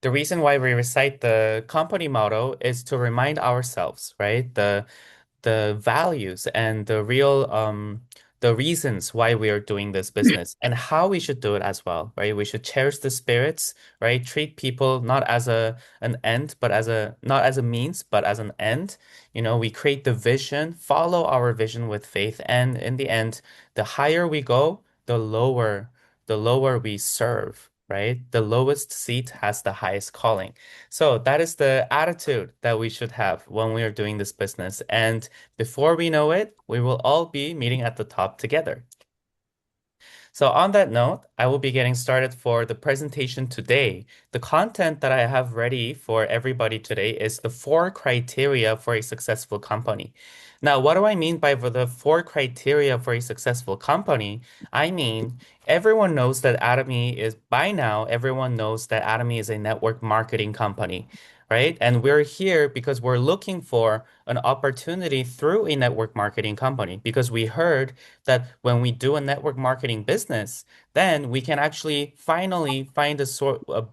the reason why we recite the company motto is to remind ourselves, right? The values and the reasons why we are doing this business and how we should do it as well, right? We should cherish the spirits, right? Treat people not as an end, but as a not as a means, but as an end. We create the vision, follow our vision with faith, and in the end, the higher we go, the lower we serve, right? The lowest seat has the highest calling. So that is the attitude that we should have when we are doing this business. And before we know it, we will all be meeting at the top together. So on that note, I will be getting started for the presentation today. The content that I have ready for everybody today is the four criteria for a successful company. Now, what do I mean by the four criteria for a successful company? I mean, by now, everyone knows that Atomy is a network marketing company, right? And we're here because we're looking for an opportunity through a network marketing company because we heard that when we do a network marketing business, then we can actually finally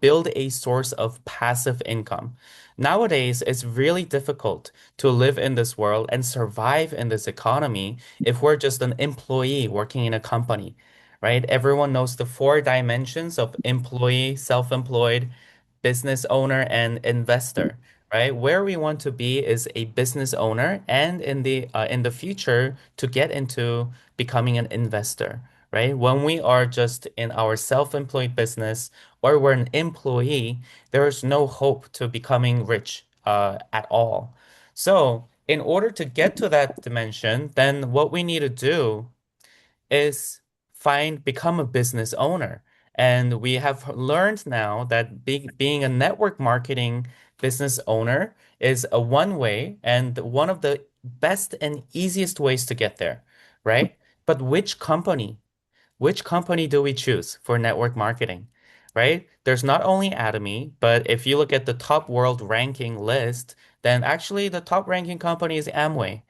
build a source of passive income. Nowadays, it's really difficult to live in this world and survive in this economy if we're just an employee working in a company, right? Everyone knows the four dimensions of employee, self-employed, business owner, and investor, right? Where we want to be is a business owner, and in the future to get into becoming an investor, right? When we are just in our self-employed business or we're an employee, there is no hope to becoming rich at all. So, in order to get to that dimension, then what we need to do is become a business owner. And we have learned now that being a network marketing business owner is a one way and one of the best and easiest ways to get there, right? But which company do we choose for network marketing, right? There's not only Atomy, but if you look at the top world ranking list, then actually the top ranking company is Amway.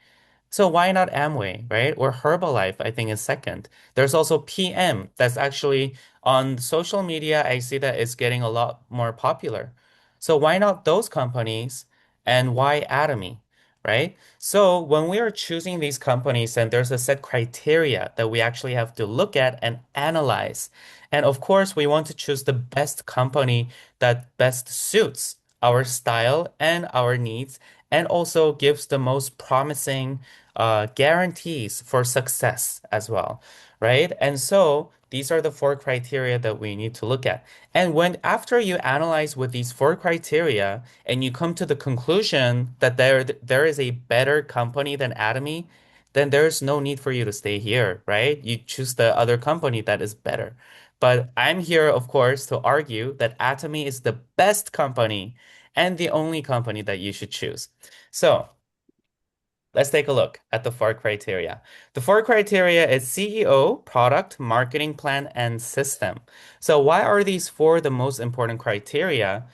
So why not Amway, right? Or Herbalife, I think is second. There's also PM that's actually on social media. I see that it's getting a lot more popular. So why not those companies and why Atomy, right? So when we are choosing these companies, and there's a set criteria that we actually have to look at and analyze. And of course, we want to choose the best company that best suits our style and our needs and also gives the most promising guarantees for success as well, right? And so these are the four criteria that we need to look at. And when after you analyze with these four criteria and you come to the conclusion that there is a better company than Atomy, then there's no need for you to stay here, right? You choose the other company that is better. But I'm here, of course, to argue that Atomy is the best company and the only company that you should choose. So, let's take a look at the four criteria. The four criteria is CEO, product, marketing plan, and system. So why are these four the most important criteria?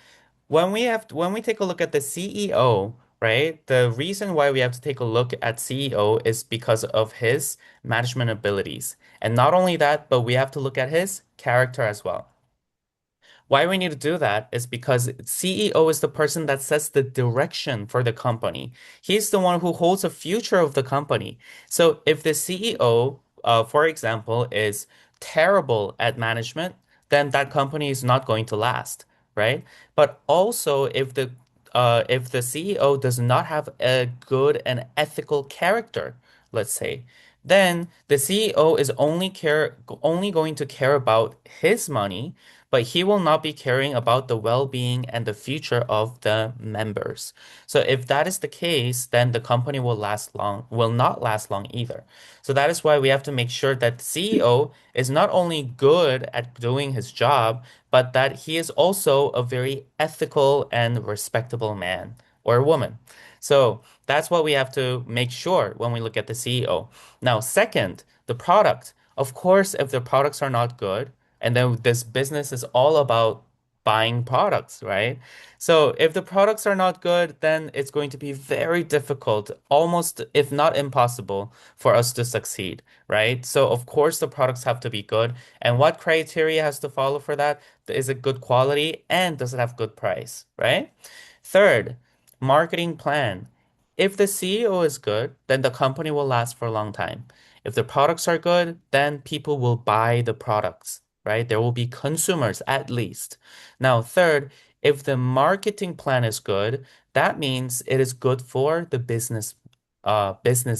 When we take a look at the CEO, right? The reason why we have to take a look at CEO is because of his management abilities. And not only that, but we have to look at his character as well. Why we need to do that is because CEO is the person that sets the direction for the company. He's the one who holds the future of the company. So if the CEO, for example, is terrible at management, then that company is not going to last, right? But also if the CEO does not have a good and ethical character, let's say, then the CEO is only going to care about his money, but he will not be caring about the well-being and the future of the members. So if that is the case, then the company will not last long either. So that is why we have to make sure that the CEO is not only good at doing his job, but that he is also a very ethical and respectable man or woman. So that's what we have to make sure when we look at the CEO. Now, second, the product. Of course, if the products are not good, and then this business is all about buying products, right? So if the products are not good, then it's going to be very difficult, almost if not impossible, for us to succeed, right? So of course the products have to be good. And what criteria has to follow for that? Is it good quality and does it have good price, right? Third, marketing plan. If the CEO is good, then the company will last for a long time. If the products are good, then people will buy the products, right? There will be consumers at least. Now, third, if the marketing plan is good, that means it is good for the business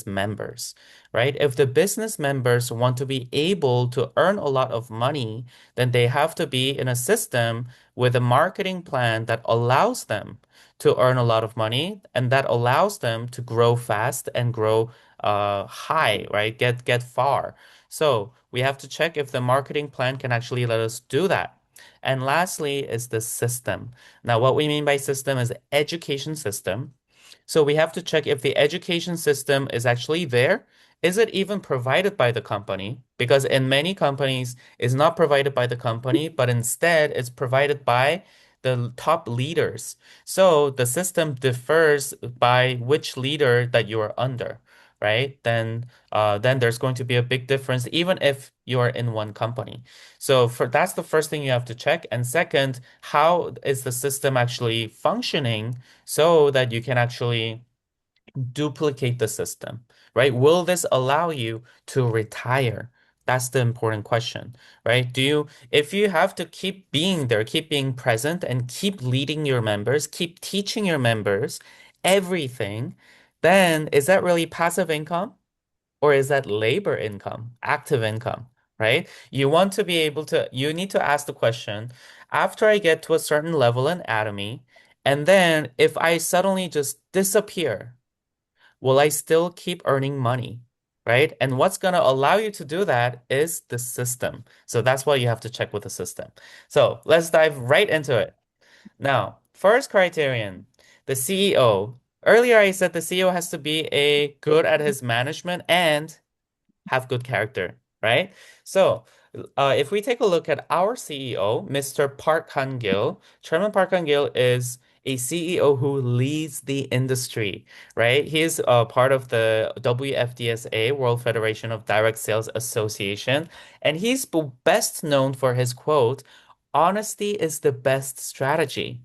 members, right? If the business members want to be able to earn a lot of money, then they have to be in a system with a marketing plan that allows them to earn a lot of money and that allows them to grow fast and grow high, right? Get far. So we have to check if the marketing plan can actually let us do that. And lastly is the system. Now, what we mean by system is education system. So we have to check if the education system is actually there. Is it even provided by the company? Because in many companies, it's not provided by the company, but instead it's provided by the top leaders. So the system differs by which leader that you are under, right? Then there's going to be a big difference, even if you are in one company. So for that's the first thing you have to check. And second, how is the system actually functioning so that you can actually duplicate the system, right? Will this allow you to retire? That's the important question, right? If you have to keep being there, keep being present, and keep leading your members, keep teaching your members everything, then is that really passive income? Or is that labor income, active income, right? You need to ask the question, after I get to a certain level in Atomy, and then if I suddenly just disappear, will I still keep earning money? Right? And what's going to allow you to do that is the system. So that's why you have to check with the system. So let's dive right into it. Now, first criterion, the CEO. Earlier I said the CEO has to be a good at his management and have good character, right? So, if we take a look at our CEO, Mr. Park Han-gil, Chairman Park Han-gil is a CEO who leads the industry, right? He is part of the WFDSA, World Federation of Direct Sales Association, and he's best known for his quote, "Honesty is the best strategy."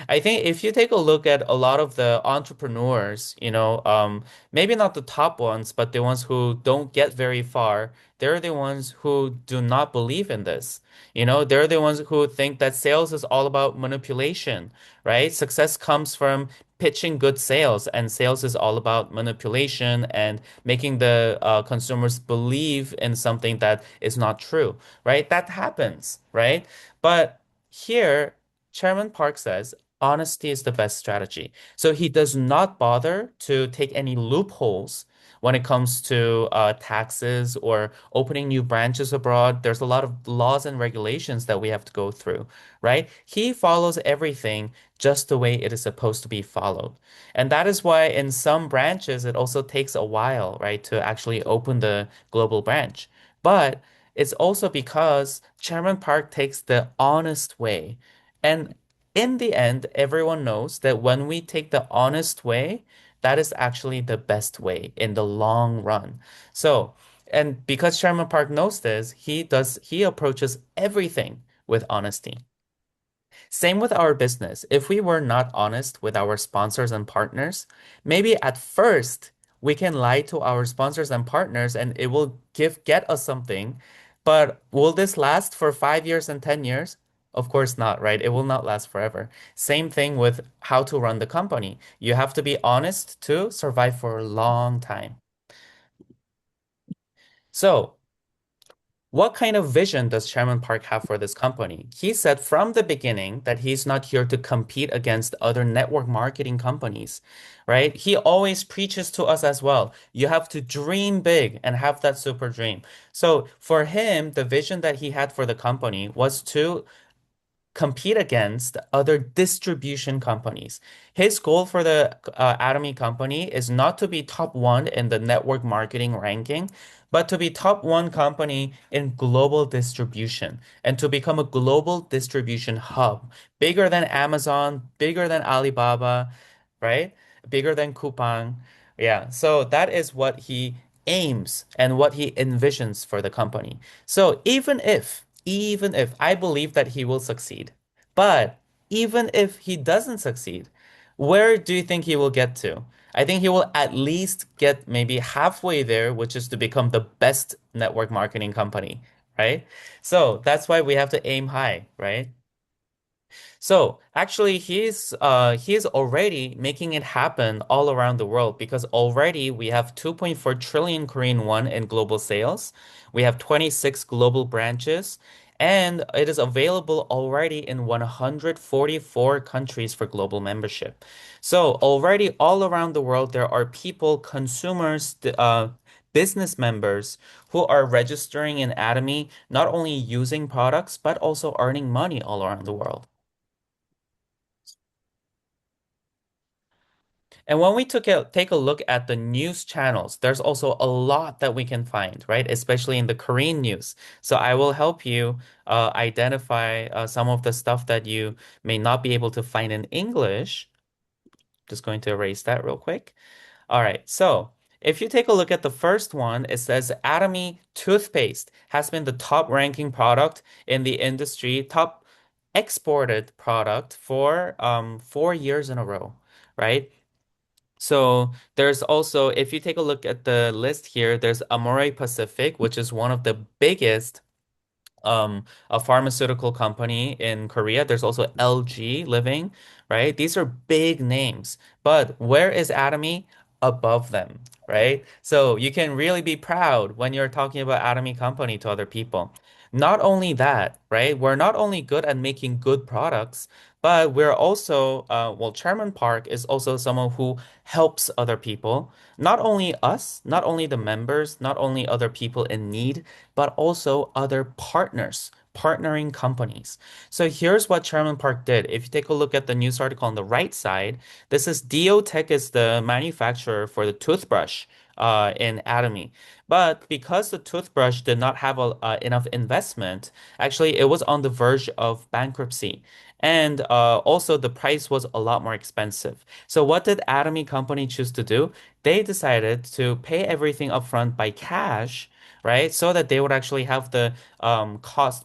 I think if you take a look at a lot of the entrepreneurs, maybe not the top ones, but the ones who don't get very far, they're the ones who do not believe in this. They're the ones who think that sales is all about manipulation, right? Success comes from pitching good sales, and sales is all about manipulation and making the consumers believe in something that is not true, right? That happens, right? But here, Chairman Park says, honesty is the best strategy. So he does not bother to take any loopholes when it comes to taxes or opening new branches abroad. There's a lot of laws and regulations that we have to go through, right? He follows everything just the way it is supposed to be followed. And that is why in some branches, it also takes a while, right, to actually open the global branch. But it's also because Chairman Park takes the honest way. And in the end, everyone knows that when we take the honest way, that is actually the best way in the long run. So, and because Chairman Park knows this, he approaches everything with honesty. Same with our business. If we were not honest with our sponsors and partners, maybe at first we can lie to our sponsors and partners and it will get us something. But will this last for 5 years and 10 years? Of course not, right? It will not last forever. Same thing with how to run the company. You have to be honest to survive for a long time. So, what kind of vision does Chairman Park have for this company? He said from the beginning that he's not here to compete against other network marketing companies, right? He always preaches to us as well. You have to dream big and have that super dream. So for him, the vision that he had for the company was to compete against other distribution companies. His goal for the Atomy company is not to be top one in the network marketing ranking, but to be top one company in global distribution and to become a global distribution hub, bigger than Amazon, bigger than Alibaba, right? Bigger than Coupang. Yeah, so that is what he aims and what he envisions for the company. So even if I believe that he will succeed, but even if he doesn't succeed, where do you think he will get to? I think he will at least get maybe halfway there, which is to become the best network marketing company, right? So that's why we have to aim high, right? So actually, he's already making it happen all around the world because already we have 2.4 trillion Korean won in global sales. We have 26 global branches, and it is available already in 144 countries for global membership. So already all around the world, there are people, consumers, business members who are registering in Atomy, not only using products, but also earning money all around the world. And when we take a look at the news channels, there's also a lot that we can find, right? Especially in the Korean news. So I will help you identify some of the stuff that you may not be able to find in English. Just going to erase that real quick. All right. So if you take a look at the first one, it says Atomy toothpaste has been the top ranking product in the industry, top exported product for 4 years in a row, right? So there's also, if you take a look at the list here, there's Amore Pacific, which is one of the biggest a pharmaceutical company in Korea. There's also LG Living, right? These are big names, but where is Atomy? Above them, right? So you can really be proud when you're talking about Atomy company to other people. Not only that, right? We're not only good at making good products, but we're also, well, Chairman Park is also someone who helps other people. Not only us, not only the members, not only other people in need, but also other partners, partnering companies. So here's what Chairman Park did. If you take a look at the news article on the right side, this is Tech is the manufacturer for the toothbrush in Atomy. But because the toothbrush did not have enough investment, actually it was on the verge of bankruptcy. And also the price was a lot more expensive. So what did Atomy Company choose to do? They decided to pay everything upfront by cash, right? So that they would actually have the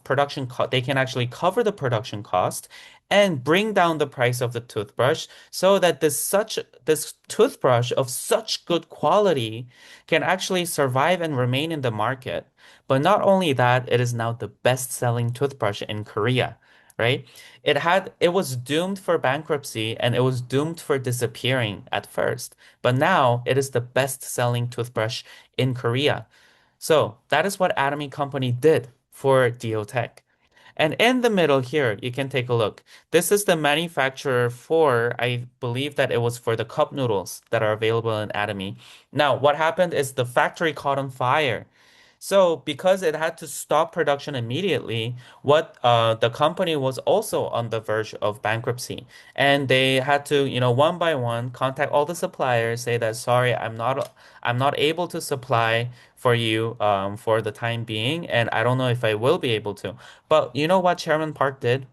production cost, they can actually cover the production cost and bring down the price of the toothbrush so that this toothbrush of such good quality can actually survive and remain in the market. But not only that, it is now the best-selling toothbrush in Korea, right? It was doomed for bankruptcy and it was doomed for disappearing at first. But now it is the best-selling toothbrush in Korea. So that is what Atomy Company did for Tech. And in the middle here, you can take a look. This is the manufacturer for, I believe that it was for the cup noodles that are available in Atomy. Now, what happened is the factory caught on fire. So because it had to stop production immediately, what the company was also on the verge of bankruptcy. And they had to, one by one contact all the suppliers, say that sorry, I'm not able to supply for you for the time being, and I don't know if I will be able to. But you know what Chairman Park did?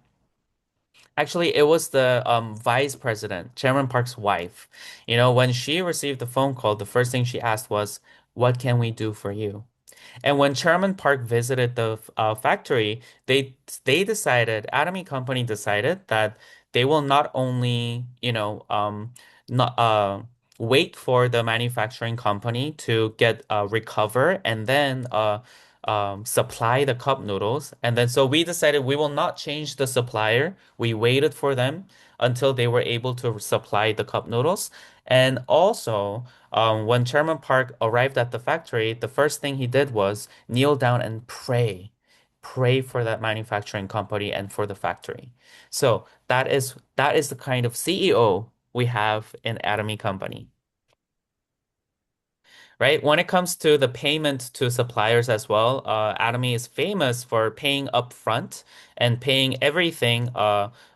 Actually, it was the vice president, Chairman Park's wife. When she received the phone call, the first thing she asked was, "What can we do for you?" And when Chairman Park visited the factory, they decided, Atomy Company decided that they will not only, not wait for the manufacturing company to get recover and then supply the cup noodles. And then so we decided we will not change the supplier. We waited for them until they were able to supply the cup noodles. And also, when Chairman Park arrived at the factory, the first thing he did was kneel down and pray. Pray for that manufacturing company and for the factory. So that is the kind of CEO we have in Atomy Company. right? When it comes to the payment to suppliers as well, Atomy is famous for paying upfront and paying everything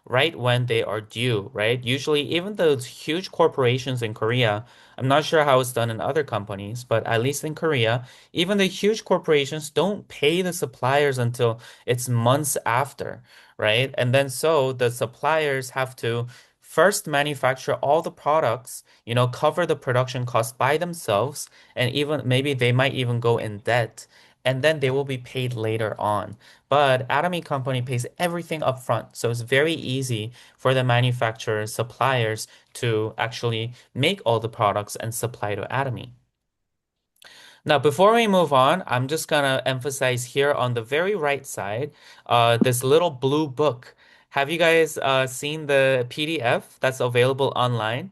right when they are due, right? Usually, even those huge corporations in Korea, I'm not sure how it's done in other companies, but at least in Korea, even the huge corporations don't pay the suppliers until it's months after, right? And then so the suppliers have to first manufacture all the products, cover the production costs by themselves, and even maybe they might even go in debt, and then they will be paid later on. But Atomy Company pays everything up front, so it's very easy for the manufacturers, suppliers to actually make all the products and supply to Atomy. Now, before we move on, I'm just gonna emphasize here on the very right side, this little blue book. Have you guys seen the PDF that's available online?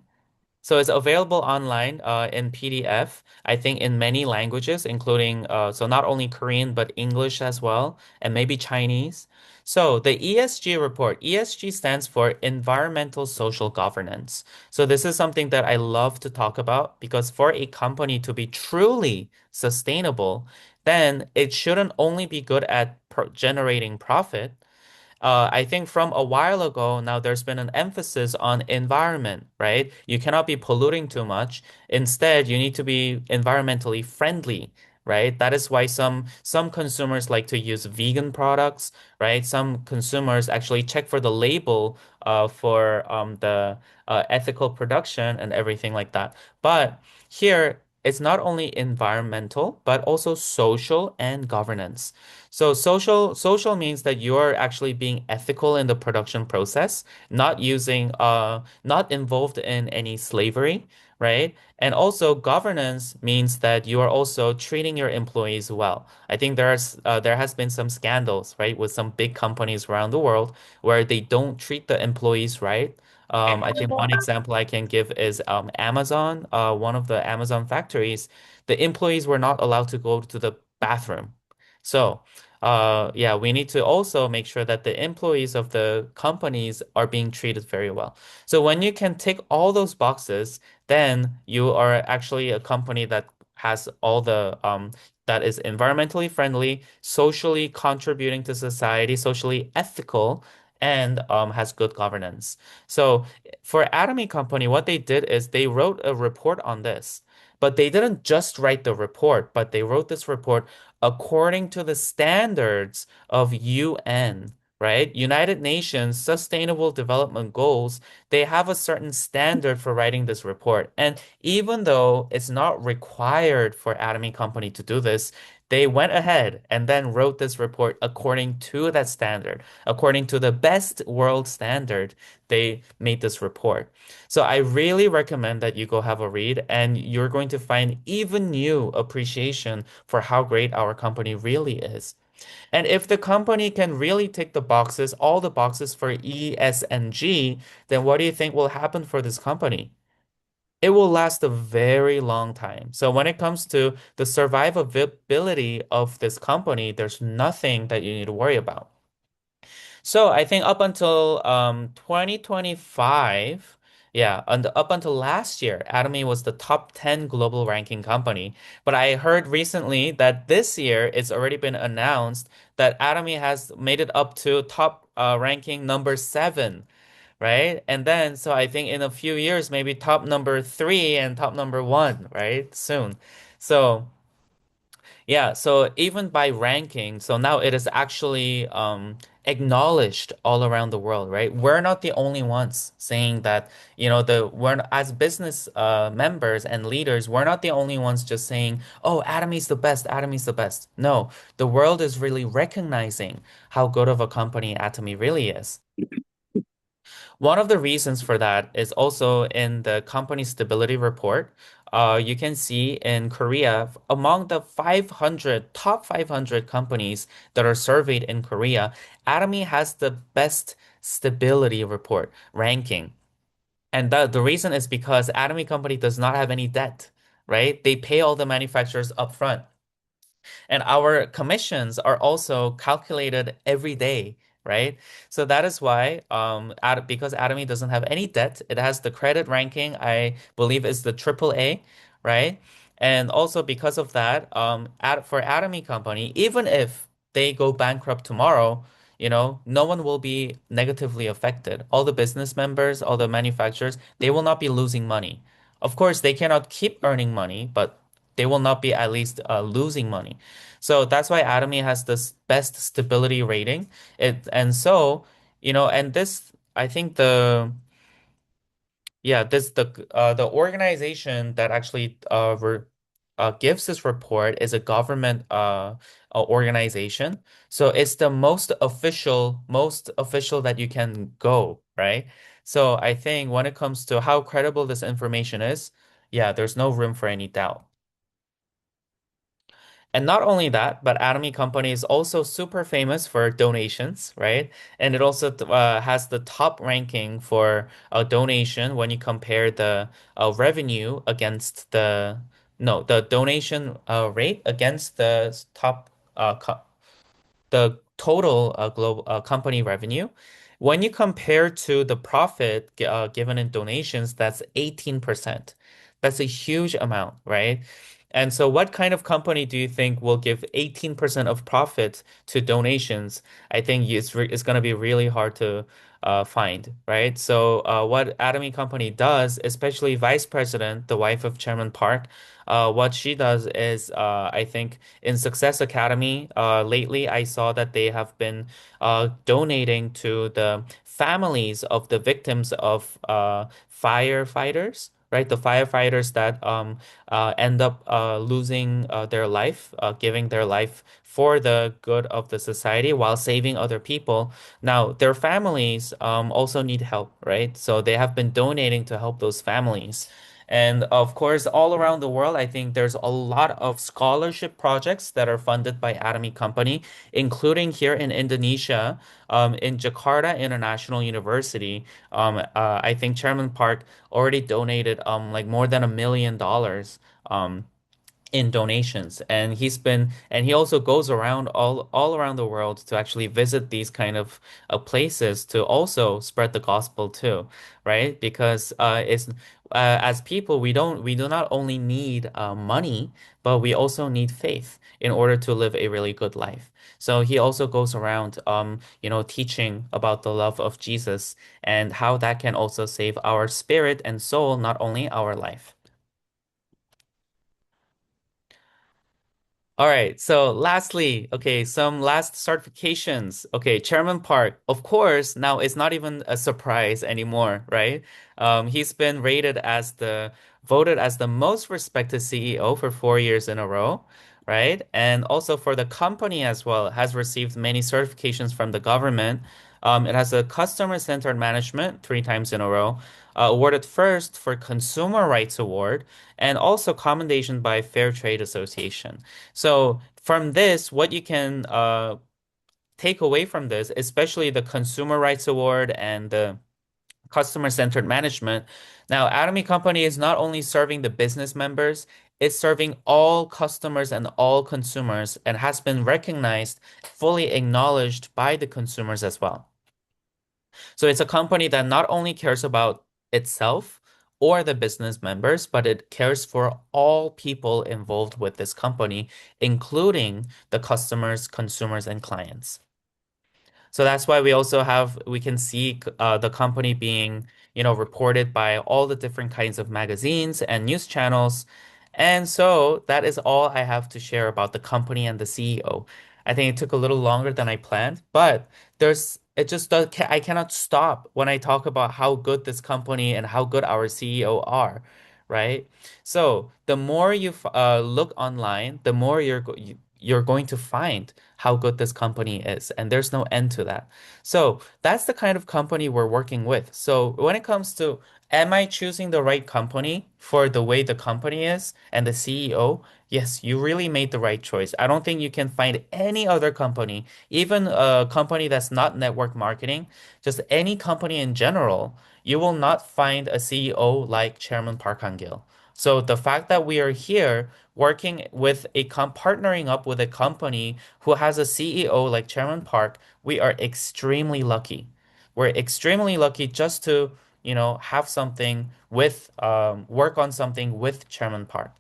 So it's available online in PDF, I think in many languages, including so not only Korean but English as well, and maybe Chinese. So the ESG report, ESG stands for Environmental Social Governance. So this is something that I love to talk about because for a company to be truly sustainable, then it shouldn't only be good at generating profit. I think from a while ago, now there's been an emphasis on environment, right? You cannot be polluting too much. Instead, you need to be environmentally friendly, right? That is why some consumers like to use vegan products, right? Some consumers actually check for the label for the ethical production and everything like that. But here, it's not only environmental, but also social and governance. So social means that you're actually being ethical in the production process, not involved in any slavery, right? And also governance means that you are also treating your employees well. I think there has been some scandals, right, with some big companies around the world where they don't treat the employees right. I think one example I can give is Amazon, one of the Amazon factories. The employees were not allowed to go to the bathroom. So yeah, we need to also make sure that the employees of the companies are being treated very well. So when you can tick all those boxes, then you are actually a company that has all that is environmentally friendly, socially contributing to society, socially ethical, and has good governance. So for Atomy Company, what they did is they wrote a report on this. But they didn't just write the report, but they wrote this report according to the standards of UN, right? United Nations Sustainable Development Goals, they have a certain standard for writing this report. And even though it's not required for Atomy Company to do this, they went ahead and then wrote this report according to that standard. According to the best world standard, they made this report. So I really recommend that you go have a read and you're going to find even new appreciation for how great our company really is. And if the company can really tick the boxes, all the boxes for E, S, and G, then what do you think will happen for this company? It will last a very long time. So when it comes to the survivability of this company, there's nothing that you need to worry about. So I think up until 2025, yeah, and up until last year, Atomy was the top 10 global ranking company. But I heard recently that this year it's already been announced that Atomy has made it up to top ranking number 7, right? And then so I think in a few years, maybe top number 3 and top number 1, right? Soon. So yeah, so even by ranking, so now it is actually acknowledged all around the world, right? We're not the only ones saying that, as business members and leaders, we're not the only ones just saying, oh, Atomy's the best, Atomy's the best. No, the world is really recognizing how good of a company Atomy really is. One of the reasons for that is also in the company stability report. You can see in Korea, among the top 500 companies that are surveyed in Korea, Atomy has the best stability report ranking. And the reason is because Atomy Company does not have any debt, right? They pay all the manufacturers upfront. And our commissions are also calculated every day, right? So that is why, because Atomy doesn't have any debt, it has the credit ranking, I believe is the triple A, right? And also because of that, for Atomy Company, even if they go bankrupt tomorrow, no one will be negatively affected. All the business members, all the manufacturers, they will not be losing money. Of course, they cannot keep earning money, but they will not be at least losing money. So that's why Atomy has this best stability rating. And so, and this, I think the organization that actually gives this report is a government organization. So it's the most official that you can go, right? So I think when it comes to how credible this information is, yeah, there's no room for any doubt. And not only that, but Atomy Company is also super famous for donations, right? And it also has the top ranking for a donation when you compare the revenue against the donation rate against the top co the total global company revenue. When you compare to the profit given in donations, that's 18%. That's a huge amount, right? And so what kind of company do you think will give 18% of profit to donations? I think it's going to be really hard to find, right? So what Atomy Company does, especially Vice President, the wife of Chairman Park, what she does is, I think in Success Academy, lately I saw that they have been donating to the families of the victims of firefighters, right? The firefighters that end up losing their life, giving their life for the good of the society while saving other people. Now, their families also need help, right? So they have been donating to help those families. And of course, all around the world, I think there's a lot of scholarship projects that are funded by Atomy Company, including here in Indonesia, in Jakarta International University. I think Chairman Park already donated like more than $1 million in donations, and he also goes around all around the world to actually visit these kind of places to also spread the gospel too, right? Because it's as people, we do not only need money, but we also need faith in order to live a really good life. So he also goes around teaching about the love of Jesus and how that can also save our spirit and soul, not only our life. All right. So lastly, okay, some last certifications. Okay, Chairman Park, of course, now it's not even a surprise anymore, right? He's been voted as the most respected CEO for 4 years in a row, right? And also for the company as well, has received many certifications from the government. It has a customer-centered management 3 times in a row, awarded first for Consumer Rights Award, and also commendation by Fair Trade Association. So from this, what you can take away from this, especially the Consumer Rights Award and the customer-centered management. Now, Atomy Company is not only serving the business members, it's serving all customers and all consumers and has been recognized, fully acknowledged by the consumers as well. So it's a company that not only cares about itself or the business members, but it cares for all people involved with this company, including the customers, consumers, and clients. So that's why we can see the company being, reported by all the different kinds of magazines and news channels. And so that is all I have to share about the company and the CEO. I think it took a little longer than I planned, but it just does, I cannot stop when I talk about how good this company and how good our CEO are, right? So the more you look online, the more you're going to find how good this company is, and there's no end to that. So that's the kind of company we're working with. So when it comes to am I choosing the right company for the way the company is and the CEO? Yes, you really made the right choice. I don't think you can find any other company, even a company that's not network marketing, just any company in general, you will not find a CEO like Chairman Park Han-gil. So the fact that we are here working with partnering up with a company who has a CEO like Chairman Park, we are extremely lucky. We're extremely lucky just to, have something with work on something with Chairman Park.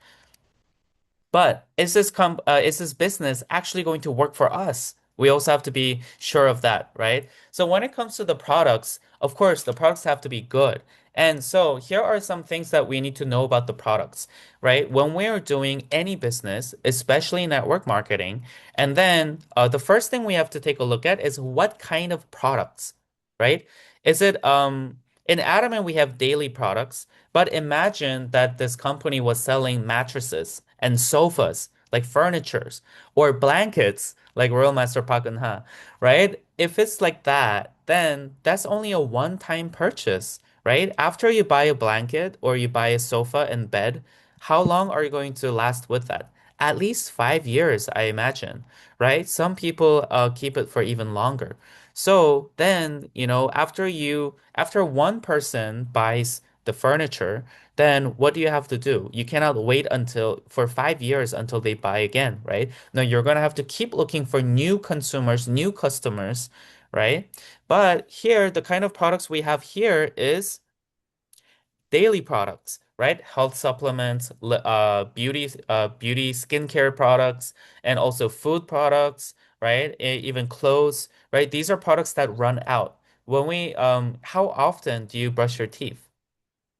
But is this business actually going to work for us? We also have to be sure of that, right? So when it comes to the products, of course, the products have to be good. And so here are some things that we need to know about the products, right? When we are doing any business, especially network marketing, and then the first thing we have to take a look at is what kind of products, right? Is it in Adamant we have daily products, but imagine that this company was selling mattresses and sofas, like furnitures, or blankets, like Royal Master Park and Ha, right? If it's like that, then that's only a one-time purchase, right? After you buy a blanket or you buy a sofa and bed, how long are you going to last with that? At least 5 years, I imagine, right? Some people keep it for even longer. So then, after one person buys the furniture, then what do you have to do? You cannot wait until for 5 years until they buy again, right? No, you're gonna have to keep looking for new consumers, new customers, right? But here, the kind of products we have here is daily products, right? Health supplements, beauty skincare products, and also food products, right? Even clothes, right? These are products that run out. How often do you brush your teeth?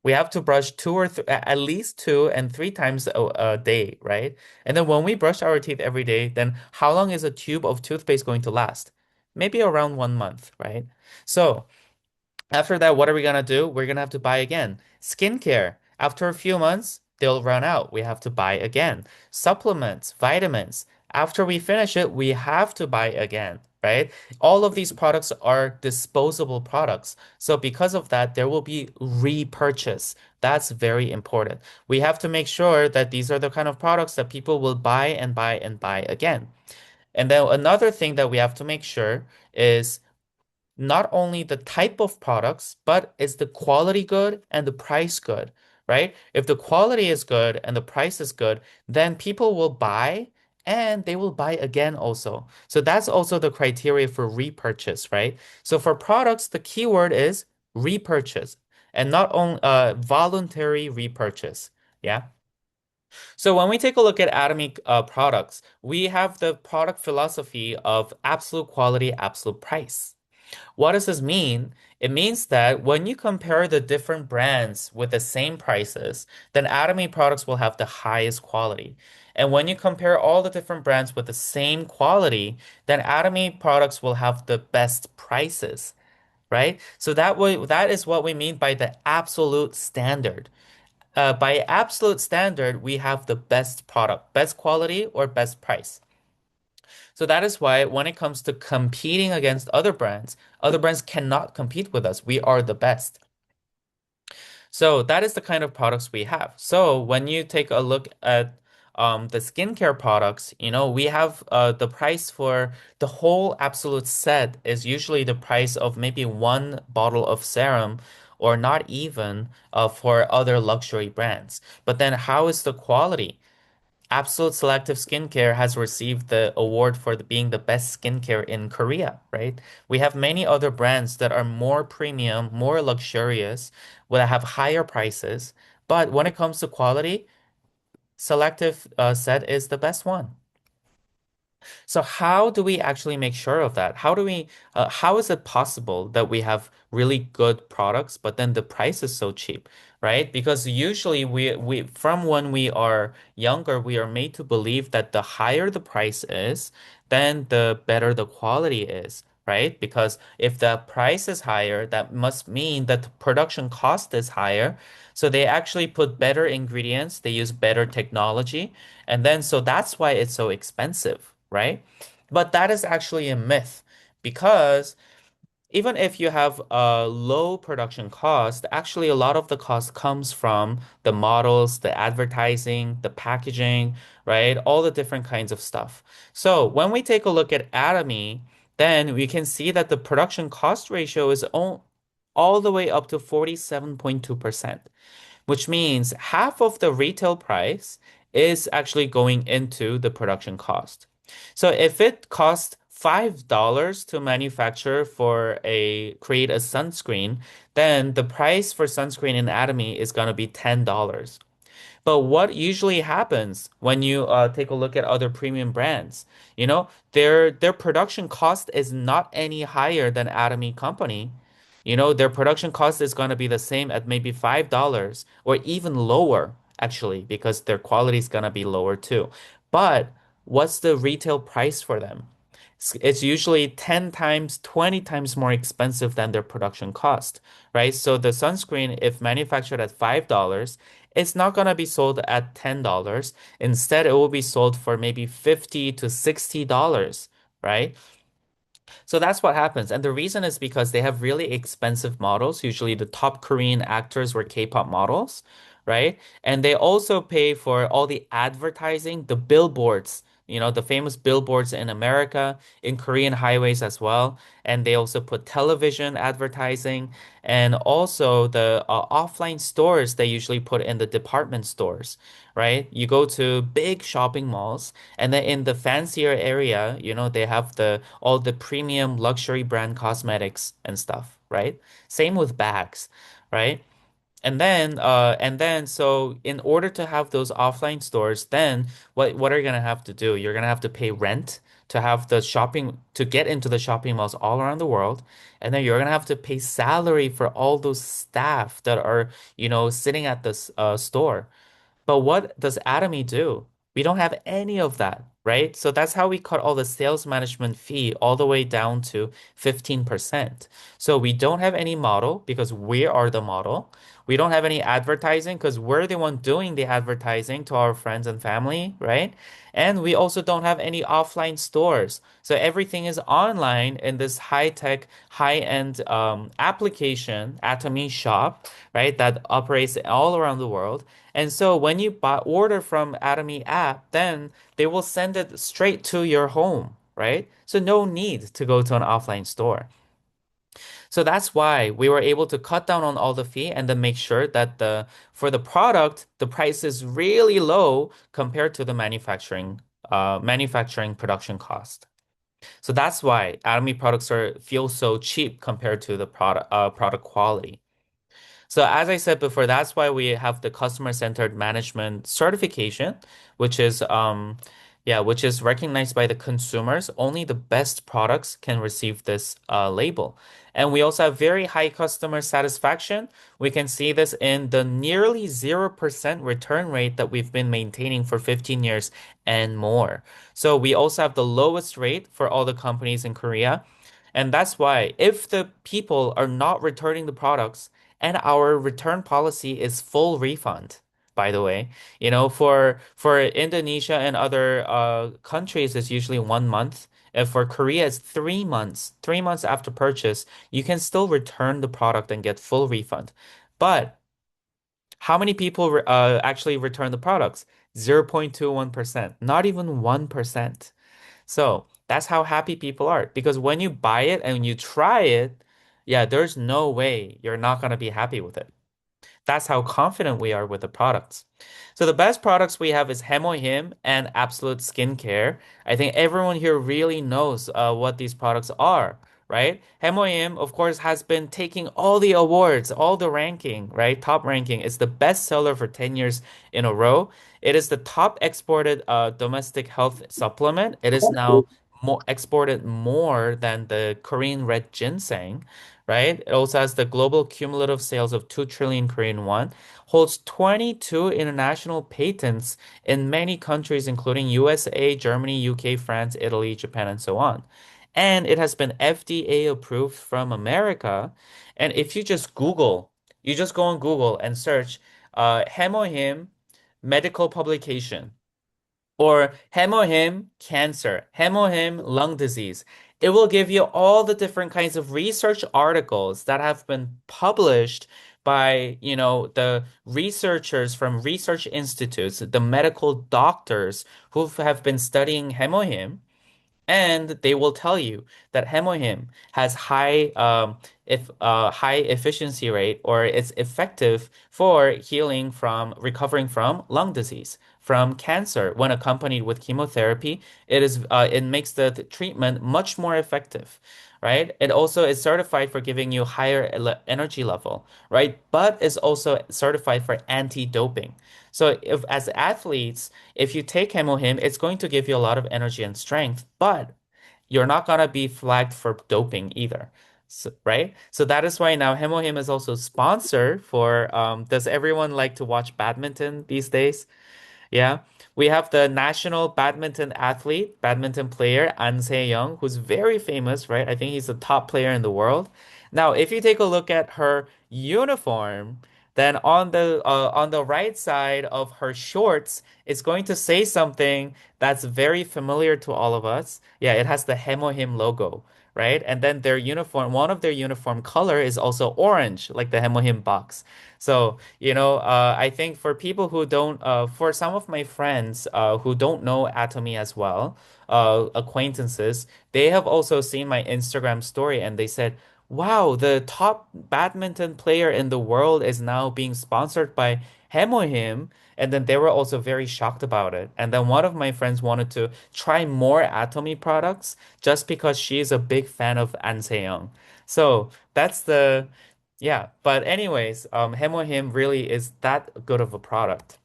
We have to brush at least 2 and 3 times a day, right? And then when we brush our teeth every day, then how long is a tube of toothpaste going to last? Maybe around 1 month, right? So after that, what are we gonna do? We're gonna have to buy again. Skincare. After a few months, they'll run out. We have to buy again. Supplements, vitamins. After we finish it, we have to buy again, right? All of these products are disposable products. So because of that, there will be repurchase. That's very important. We have to make sure that these are the kind of products that people will buy and buy and buy again. And then another thing that we have to make sure is not only the type of products, but is the quality good and the price good, right? If the quality is good and the price is good, then people will buy and they will buy again also. So that's also the criteria for repurchase, right? So for products, the keyword is repurchase and not only voluntary repurchase. Yeah. So when we take a look at Atomic products, we have the product philosophy of absolute quality, absolute price. What does this mean? It means that when you compare the different brands with the same prices, then Atomy products will have the highest quality. And when you compare all the different brands with the same quality, then Atomy products will have the best prices, right? So that is what we mean by the absolute standard. By absolute standard, we have the best product, best quality or best price. So that is why when it comes to competing against other brands cannot compete with us. We are the best. So that is the kind of products we have. So when you take a look at the skincare products, we have the price for the whole absolute set is usually the price of maybe one bottle of serum or not even for other luxury brands. But then how is the quality? Absolute Selective Skincare has received the award for being the best skincare in Korea, right? We have many other brands that are more premium, more luxurious, that have higher prices. But when it comes to quality, Selective set is the best one. So how do we actually make sure of that? How is it possible that we have really good products, but then the price is so cheap, right? Because usually from when we are younger, we are made to believe that the higher the price is, then the better the quality is, right? Because if the price is higher, that must mean that the production cost is higher. So they actually put better ingredients, they use better technology, and then so that's why it's so expensive, right? But that is actually a myth because even if you have a low production cost, actually a lot of the cost comes from the models, the advertising, the packaging, right? All the different kinds of stuff. So when we take a look at Atomy, then we can see that the production cost ratio is all the way up to 47.2%, which means half of the retail price is actually going into the production cost. So if it costs $5 to manufacture create a sunscreen, then the price for sunscreen in Atomy is going to be $10. But what usually happens when you take a look at other premium brands, their production cost is not any higher than Atomy Company. Their production cost is going to be the same at maybe $5 or even lower, actually, because their quality is going to be lower too. But what's the retail price for them? It's usually 10 times, 20 times more expensive than their production cost, right? So the sunscreen, if manufactured at $5, it's not going to be sold at $10. Instead, it will be sold for maybe $50 to $60, right? So that's what happens. And the reason is because they have really expensive models. Usually the top Korean actors were K-pop models, right? And they also pay for all the advertising, the billboards, the famous billboards in America, in Korean highways as well. And they also put television advertising and also the offline stores they usually put in the department stores, right? You go to big shopping malls and then in the fancier area, they have the all the premium luxury brand cosmetics and stuff, right? Same with bags, right? So in order to have those offline stores, then what are you gonna have to do? You're gonna have to pay rent to have the shopping to get into the shopping malls all around the world, and then you're gonna have to pay salary for all those staff that are, sitting at this store. But what does Atomy do? We don't have any of that, right? So that's how we cut all the sales management fee all the way down to 15%. So we don't have any model because we are the model. We don't have any advertising because we're the one doing the advertising to our friends and family, right? And we also don't have any offline stores. So everything is online in this high-tech, high-end application, Atomy Shop, right? That operates all around the world. And so when you order from Atomy app, then they will send it straight to your home, right? So no need to go to an offline store. So that's why we were able to cut down on all the fee and then make sure that the for the product, the price is really low compared to the manufacturing production cost. So that's why Atomy products feel so cheap compared to the product quality. So as I said before, that's why we have the customer-centered management certification, which is which is recognized by the consumers. Only the best products can receive this label. And we also have very high customer satisfaction. We can see this in the nearly 0% return rate that we've been maintaining for 15 years and more. So we also have the lowest rate for all the companies in Korea. And that's why if the people are not returning the products, and our return policy is full refund, by the way. For Indonesia and other countries, it's usually 1 month. And for Korea, it's 3 months. 3 months after purchase, you can still return the product and get full refund. But how many people actually return the products? 0.21%, not even 1%. So that's how happy people are. Because when you buy it and you try it, yeah, there's no way you're not going to be happy with it. That's how confident we are with the products. So the best products we have is Hemohim and Absolute Skincare. I think everyone here really knows what these products are, right? Hemohim, of course, has been taking all the awards, all the ranking, right? Top ranking. It's the best seller for 10 years in a row. It is the top exported domestic health supplement. It is now more exported more than the Korean red ginseng, right? It also has the global cumulative sales of 2 trillion Korean won, holds 22 international patents in many countries, including USA, Germany, UK, France, Italy, Japan, and so on. And it has been FDA approved from America. And if you just go on Google and search Hemohim medical publication or hemohim cancer, hemohim lung disease. It will give you all the different kinds of research articles that have been published by, the researchers from research institutes, the medical doctors who have been studying hemohim, and they will tell you that hemohim has high if high efficiency rate, or it's effective for healing from recovering from lung disease, from cancer. When accompanied with chemotherapy, it makes the treatment much more effective, right? It also is certified for giving you higher energy level, right? But is also certified for anti-doping. So if as athletes, if you take Hemohim, it's going to give you a lot of energy and strength, but you're not gonna be flagged for doping either. So, right? So that is why now Hemohim is also sponsored for does everyone like to watch badminton these days? Yeah, we have the national badminton athlete, badminton player An Se-young, who's very famous, right? I think he's the top player in the world. Now, if you take a look at her uniform, then on the right side of her shorts, it's going to say something that's very familiar to all of us. Yeah, it has the Hemohim logo, right? And then their uniform, one of their uniform color is also orange, like the Hemohim box. So, I think for people who don't, for some of my friends who don't know Atomy as well, acquaintances, they have also seen my Instagram story and they said, wow, the top badminton player in the world is now being sponsored by Hemohim. And then they were also very shocked about it. And then one of my friends wanted to try more Atomy products just because she is a big fan of An Se-young. So that's the yeah, but anyways, Hemohim really is that good of a product.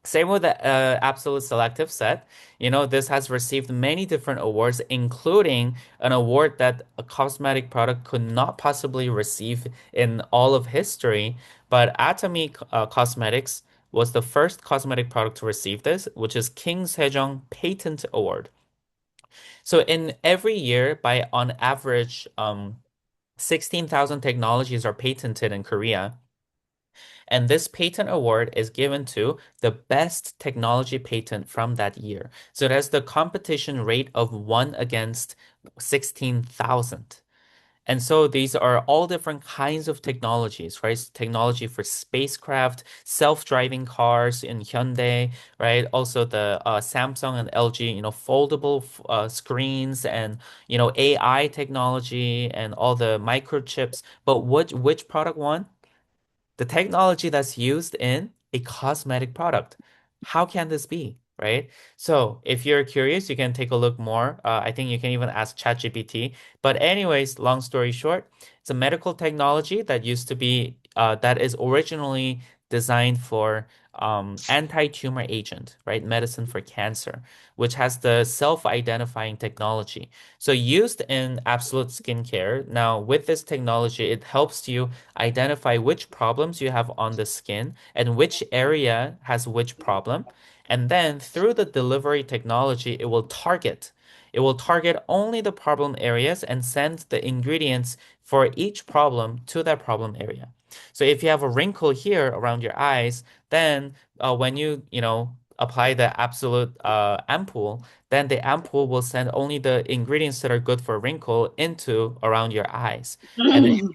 Same with the Absolute Selective set. This has received many different awards, including an award that a cosmetic product could not possibly receive in all of history. But Atomy Cosmetics was the first cosmetic product to receive this, which is King Sejong Patent Award. So in every year, by on average, 16,000 technologies are patented in Korea. And this patent award is given to the best technology patent from that year. So it has the competition rate of 1 against 16,000. And so these are all different kinds of technologies, right? Technology for spacecraft, self-driving cars in Hyundai, right? Also the Samsung and LG, foldable screens and, AI technology and all the microchips. But which product won? The technology that's used in a cosmetic product. How can this be, right? So if you're curious, you can take a look more. I think you can even ask ChatGPT. But anyways, long story short, it's a medical technology that used to be that is originally designed for anti-tumor agent, right? Medicine for cancer, which has the self-identifying technology. So used in absolute skincare. Now, with this technology, it helps you identify which problems you have on the skin and which area has which problem. And then through the delivery technology, it will target. It will target only the problem areas and send the ingredients for each problem to that problem area. So if you have a wrinkle here around your eyes, then when apply the absolute ampoule, then the ampoule will send only the ingredients that are good for wrinkle into around your eyes. And then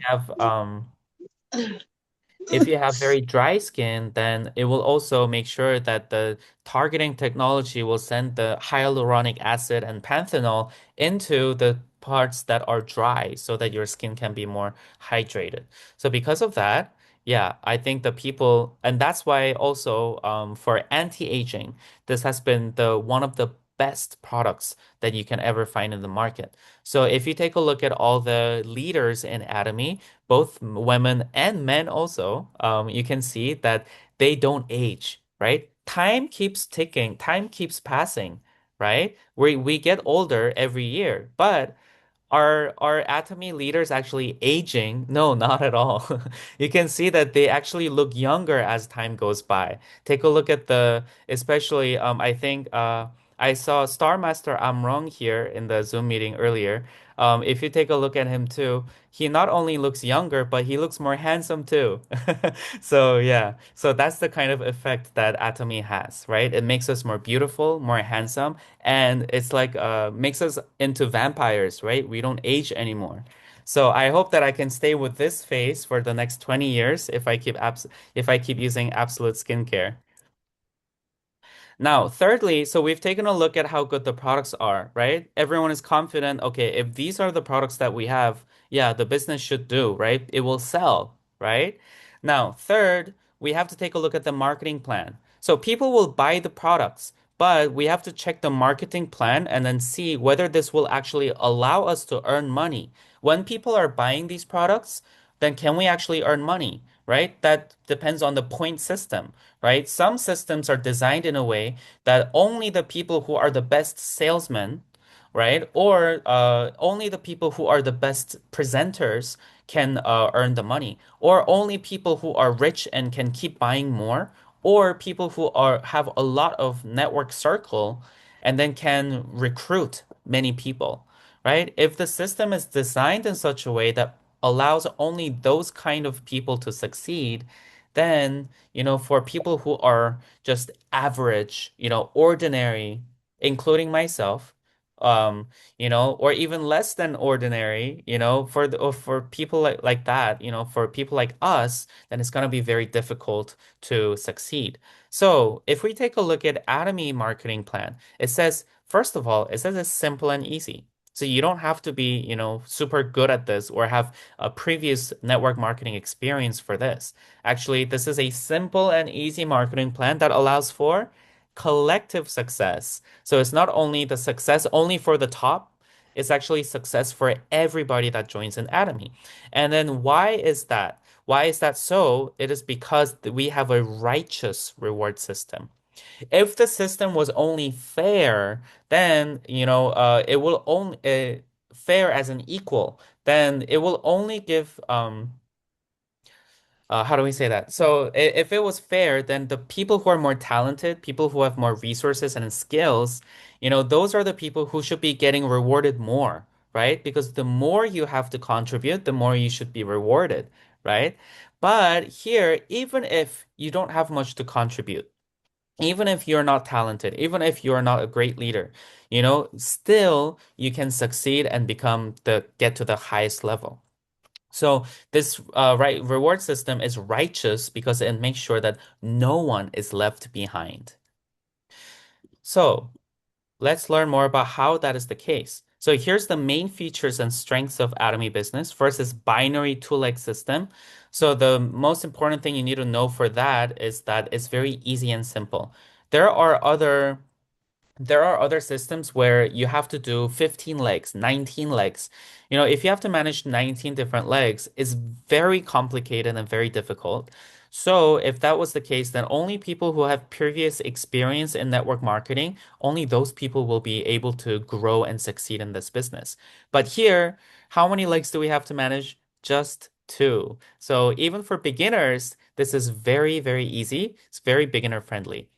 if you have very dry skin, then it will also make sure that the targeting technology will send the hyaluronic acid and panthenol into the parts that are dry so that your skin can be more hydrated. So because of that, yeah, I think the people, and that's why also for anti-aging, this has been the one of the best products that you can ever find in the market. So if you take a look at all the leaders in Atomy, both women and men also, you can see that they don't age, right? Time keeps ticking, time keeps passing, right? We get older every year, but are Atomy leaders actually aging? No, not at all. You can see that they actually look younger as time goes by. Take a look at especially I think I saw Star Master Amrong here in the Zoom meeting earlier. If you take a look at him too, he not only looks younger, but he looks more handsome too. So yeah, so that's the kind of effect that Atomy has, right? It makes us more beautiful, more handsome, and it's like makes us into vampires, right? We don't age anymore. So I hope that I can stay with this face for the next 20 years if I keep using Absolute Skincare. Now, thirdly, so we've taken a look at how good the products are, right? Everyone is confident, okay, if these are the products that we have, yeah, the business should do, right? It will sell, right? Now, third, we have to take a look at the marketing plan. So people will buy the products, but we have to check the marketing plan and then see whether this will actually allow us to earn money. When people are buying these products, then can we actually earn money, right? That depends on the point system, right? Some systems are designed in a way that only the people who are the best salesmen, right? Or only the people who are the best presenters can earn the money, or only people who are rich and can keep buying more, or people who are have a lot of network circle and then can recruit many people, right? If the system is designed in such a way that allows only those kind of people to succeed, then, for people who are just average, ordinary, including myself, um, or even less than ordinary, or for people like that, for people like us, then it's going to be very difficult to succeed. So if we take a look at Atomy marketing plan, it says, first of all, it says it's simple and easy. So you don't have to be, super good at this or have a previous network marketing experience for this. Actually, this is a simple and easy marketing plan that allows for collective success. So it's not only the success only for the top, it's actually success for everybody that joins an Atomy. And then why is that? Why is that so? It is because we have a righteous reward system. If the system was only fair, then, it will only fair as an equal, then it will only give how do we say that? So if it was fair, then the people who are more talented, people who have more resources and skills, those are the people who should be getting rewarded more, right? Because the more you have to contribute, the more you should be rewarded, right? But here, even if you don't have much to contribute, even if you're not talented, even if you're not a great leader, still you can succeed and get to the highest level. So this right reward system is righteous because it makes sure that no one is left behind. So let's learn more about how that is the case. So here's the main features and strengths of Atomy Business. First is binary two-leg system. So the most important thing you need to know for that is that it's very easy and simple. There are other there are other systems where you have to do 15 legs, 19 legs. If you have to manage 19 different legs, it's very complicated and very difficult. So if that was the case, then only people who have previous experience in network marketing, only those people will be able to grow and succeed in this business. But here, how many legs do we have to manage? Just two. So even for beginners, this is very, very easy. It's very beginner friendly.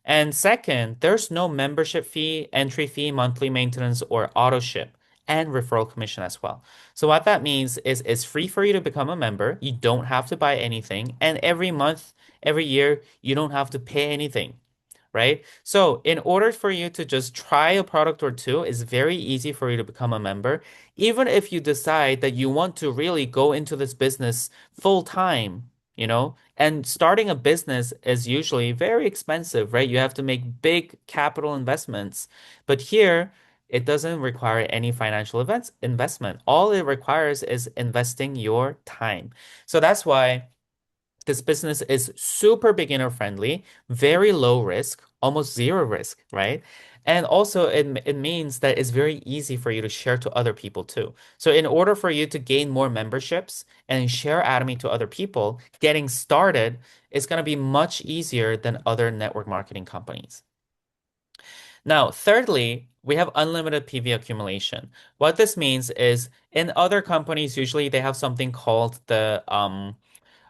And second, there's no membership fee, entry fee, monthly maintenance, or auto ship, and referral commission as well. So what that means is it's free for you to become a member. You don't have to buy anything. And every month, every year, you don't have to pay anything, right? So in order for you to just try a product or two, it's very easy for you to become a member. Even if you decide that you want to really go into this business full time, and starting a business is usually very expensive, right? You have to make big capital investments. But here, it doesn't require any financial investment. All it requires is investing your time. So that's why this business is super beginner friendly, very low risk, almost zero risk, right? And also it means that it's very easy for you to share to other people too. So in order for you to gain more memberships and share Atomy to other people, getting started is going to be much easier than other network marketing companies. Now, thirdly, we have unlimited PV accumulation. What this means is in other companies, usually they have something called the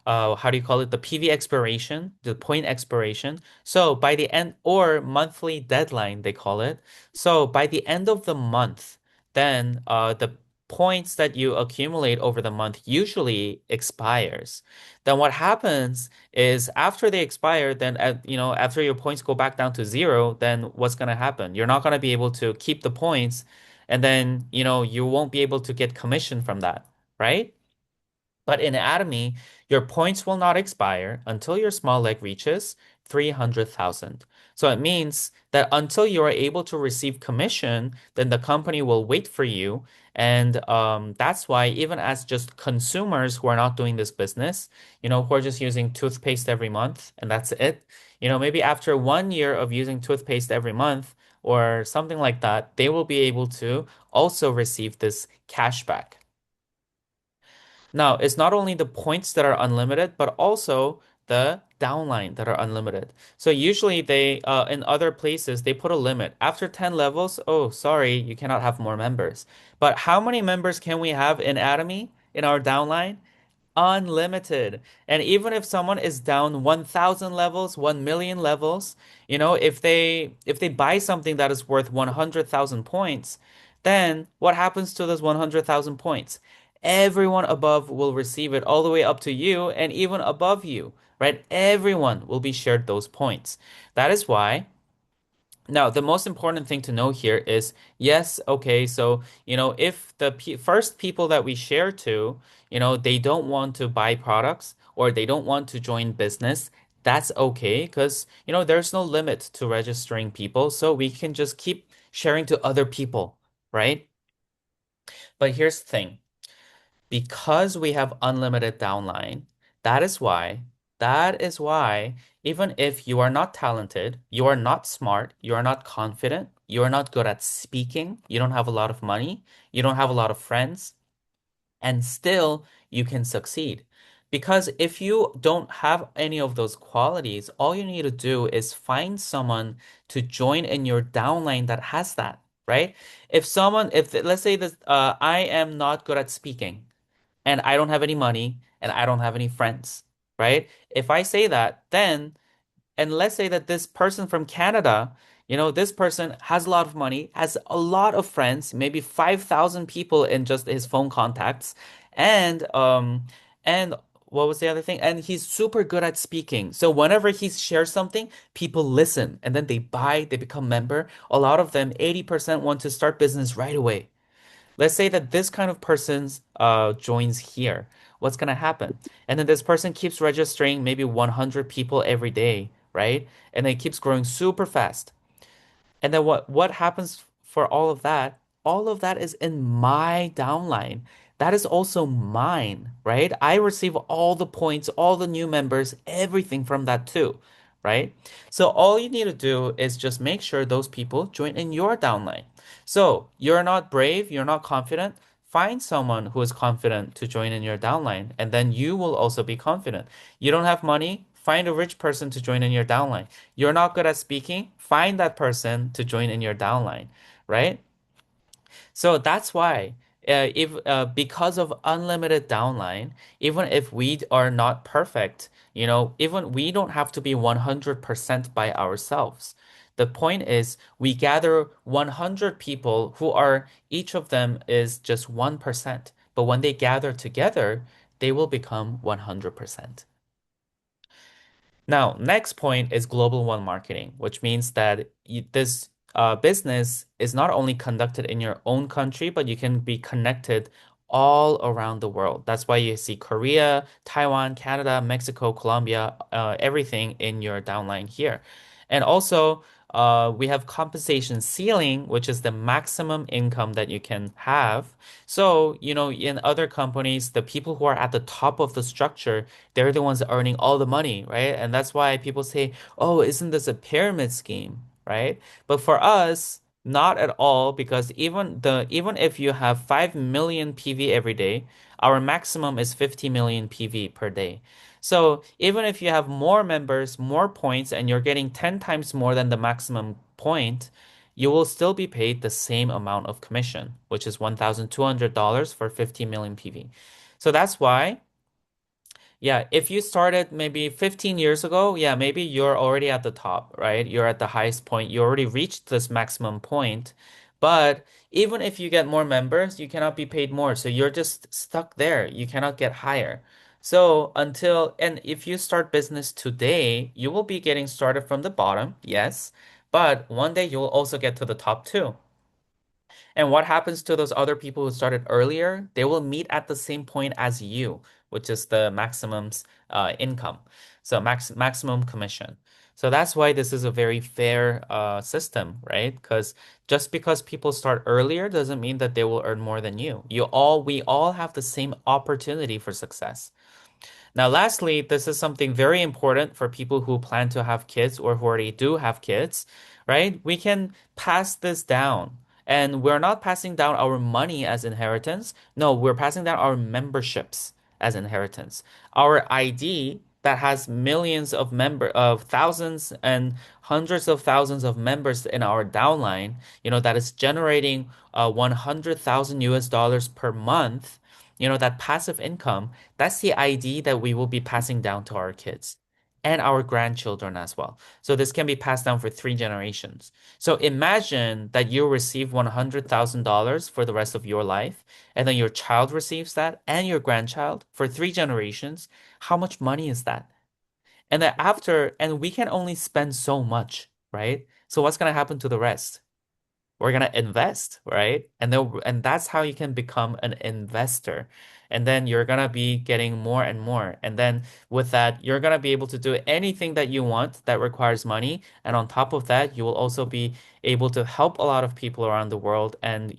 how do you call it? The PV expiration, the point expiration. So by the end, or monthly deadline, they call it. So by the end of the month, then the points that you accumulate over the month usually expires. Then what happens is after they expire, then after your points go back down to zero, then what's going to happen? You're not going to be able to keep the points, and then you won't be able to get commission from that, right? But in Atomy, your points will not expire until your small leg reaches 300,000. So it means that until you are able to receive commission, then the company will wait for you. And that's why even as just consumers who are not doing this business, who are just using toothpaste every month and that's it, maybe after 1 year of using toothpaste every month or something like that, they will be able to also receive this cash back. Now, it's not only the points that are unlimited, but also the downline that are unlimited. So usually in other places, they put a limit. After 10 levels, oh, sorry, you cannot have more members. But how many members can we have in Atomy in our downline? Unlimited. And even if someone is down 1,000 levels, 1 million levels, if they buy something that is worth 100,000 points, then what happens to those 100,000 points? Everyone above will receive it all the way up to you and even above you, right? Everyone will be shared those points. That is why now, the most important thing to know here is yes, okay, so, if the pe first people that we share to, they don't want to buy products or they don't want to join business, that's okay because, there's no limit to registering people. So we can just keep sharing to other people, right? But here's the thing. Because we have unlimited downline, that is why, that is why, even if you are not talented, you are not smart, you are not confident, you are not good at speaking, you don't have a lot of money, you don't have a lot of friends, and still you can succeed. Because if you don't have any of those qualities, all you need to do is find someone to join in your downline that has that, right? If let's say that I am not good at speaking, and I don't have any money and I don't have any friends, right? If I say that, then, and let's say that this person from Canada, this person has a lot of money, has a lot of friends, maybe 5,000 people in just his phone contacts, and what was the other thing? And he's super good at speaking. So whenever he shares something, people listen and then they buy, they become member. A lot of them, 80% want to start business right away. Let's say that this kind of person joins here. What's going to happen? And then this person keeps registering maybe 100 people every day, right? And it keeps growing super fast. And then what happens for all of that? All of that is in my downline. That is also mine, right? I receive all the points, all the new members, everything from that too, right? So all you need to do is just make sure those people join in your downline. So you're not brave, you're not confident. Find someone who is confident to join in your downline, and then you will also be confident. You don't have money? Find a rich person to join in your downline. You're not good at speaking? Find that person to join in your downline, right? So that's why, if because of unlimited downline, even if we are not perfect, even we don't have to be 100% by ourselves. The point is, we gather 100 people who are each of them is just 1%. But when they gather together, they will become 100%. Now, next point is global one marketing, which means that this business is not only conducted in your own country, but you can be connected all around the world. That's why you see Korea, Taiwan, Canada, Mexico, Colombia, everything in your downline here. And also, we have compensation ceiling, which is the maximum income that you can have. So, in other companies, the people who are at the top of the structure, they're the ones earning all the money, right? And that's why people say, oh, isn't this a pyramid scheme, right? But for us, not at all, because even if you have 5 million PV every day, our maximum is 50 million PV per day. So even if you have more members, more points, and you're getting 10 times more than the maximum point, you will still be paid the same amount of commission, which is $1,200 for 50 million PV. So that's why, yeah, if you started maybe 15 years ago, yeah, maybe you're already at the top, right? You're at the highest point. You already reached this maximum point. But even if you get more members, you cannot be paid more. So you're just stuck there. You cannot get higher. And if you start business today, you will be getting started from the bottom, yes. But one day you'll also get to the top too. And what happens to those other people who started earlier? They will meet at the same point as you, which is the maximum income. So maximum commission. So that's why this is a very fair system, right? Because just because people start earlier doesn't mean that they will earn more than you. We all have the same opportunity for success. Now, lastly, this is something very important for people who plan to have kids or who already do have kids, right? We can pass this down. And we're not passing down our money as inheritance. No, we're passing down our memberships as inheritance. Our ID that has millions of thousands and hundreds of thousands of members in our downline, that is generating 100,000 US dollars per month, that passive income, that's the ID that we will be passing down to our kids and our grandchildren as well. So this can be passed down for 3 generations. So imagine that you receive $100,000 for the rest of your life, and then your child receives that and your grandchild for 3 generations. How much money is that? And we can only spend so much, right? So what's going to happen to the rest? We're gonna invest, right? And that's how you can become an investor. And then you're gonna be getting more and more. And then with that, you're gonna be able to do anything that you want that requires money. And on top of that, you will also be able to help a lot of people around the world and,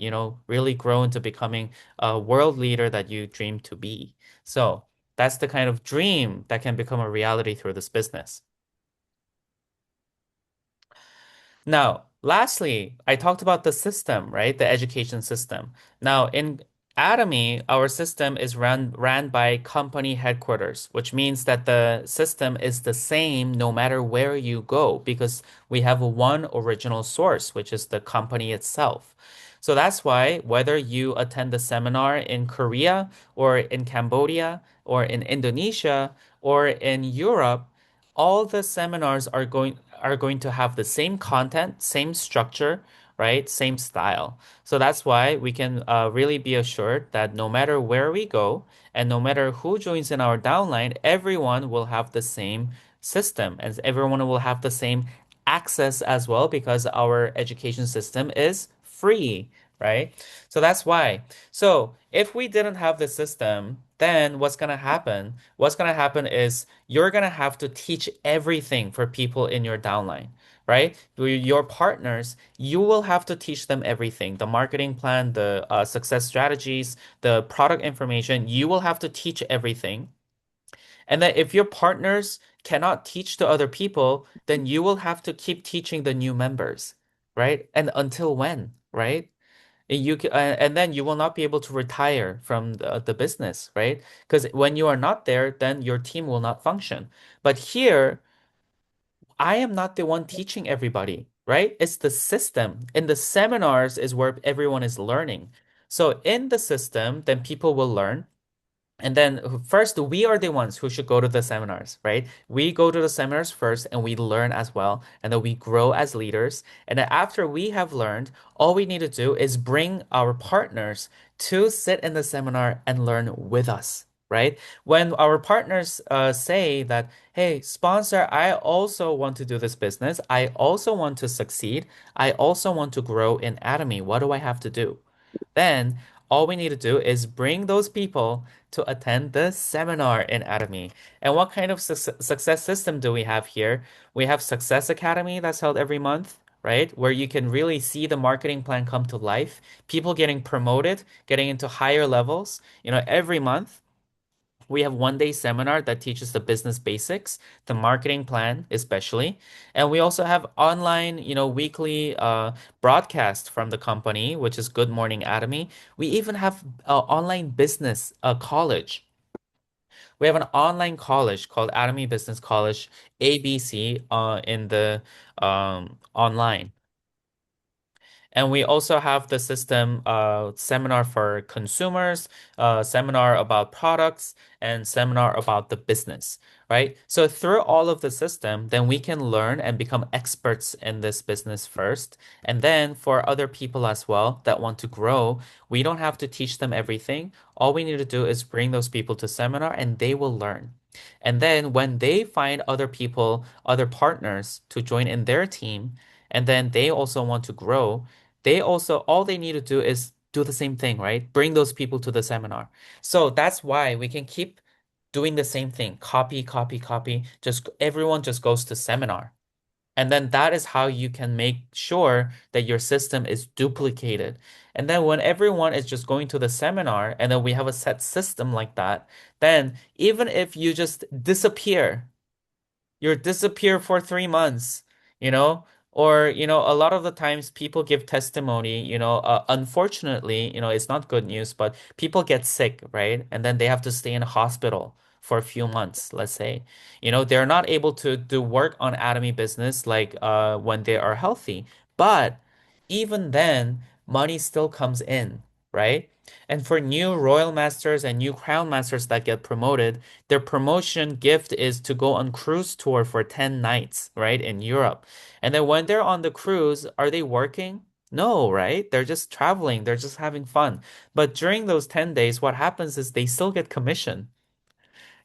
really grow into becoming a world leader that you dream to be. So that's the kind of dream that can become a reality through this business. Now, lastly, I talked about the system, right? The education system. Now, in Atomy, our system is ran by company headquarters, which means that the system is the same no matter where you go because we have one original source, which is the company itself. So that's why whether you attend the seminar in Korea or in Cambodia or in Indonesia or in Europe, all the seminars are going to have the same content, same structure, right? Same style. So that's why we can really be assured that no matter where we go and no matter who joins in our downline, everyone will have the same system and everyone will have the same access as well because our education system is free, right? So that's why. So if we didn't have the system, then what's going to happen? What's going to happen is you're going to have to teach everything for people in your downline, right? Your partners, you will have to teach them everything. The marketing plan, the success strategies, the product information, you will have to teach everything. And then if your partners cannot teach to other people, then you will have to keep teaching the new members, right? And until when, right? And then you will not be able to retire from the business, right? Because when you are not there, then your team will not function. But here, I am not the one teaching everybody, right? It's the system. In the seminars is where everyone is learning. So in the system, then people will learn. And then first, we are the ones who should go to the seminars, right? We go to the seminars first and we learn as well. And then we grow as leaders. And then after we have learned, all we need to do is bring our partners to sit in the seminar and learn with us, right? When our partners say that, hey, sponsor, I also want to do this business. I also want to succeed. I also want to grow in Atomy. What do I have to do? Then all we need to do is bring those people to attend the seminar in Atomy. And what kind of success system do we have here? We have Success Academy that's held every month, right? Where you can really see the marketing plan come to life, people getting promoted, getting into higher levels, every month. We have 1 day seminar that teaches the business basics, the marketing plan especially. And we also have online, weekly broadcast from the company, which is Good Morning Atomy. We even have online business college. We have an online college called Atomy Business College, ABC, in the online. And we also have the system seminar for consumers, seminar about products, and seminar about the business, right? So through all of the system, then we can learn and become experts in this business first. And then for other people as well that want to grow, we don't have to teach them everything. All we need to do is bring those people to seminar and they will learn. And then when they find other people, other partners to join in their team, and then they also want to grow, all they need to do is do the same thing, right? Bring those people to the seminar. So that's why we can keep doing the same thing. Copy, copy, copy. Just everyone just goes to seminar. And then that is how you can make sure that your system is duplicated. And then when everyone is just going to the seminar and then we have a set system like that, then even if you just disappear, you disappear for 3 months, you know, or, a lot of the times people give testimony, unfortunately, it's not good news, but people get sick, right? And then they have to stay in a hospital for a few months, let's say. They're not able to do work on Atomy business like when they are healthy. But even then, money still comes in, right? And for new Royal Masters and new Crown Masters that get promoted, their promotion gift is to go on cruise tour for 10 nights, right, in Europe. And then when they're on the cruise, are they working? No, right? They're just traveling, they're just having fun. But during those 10 days, what happens is they still get commission.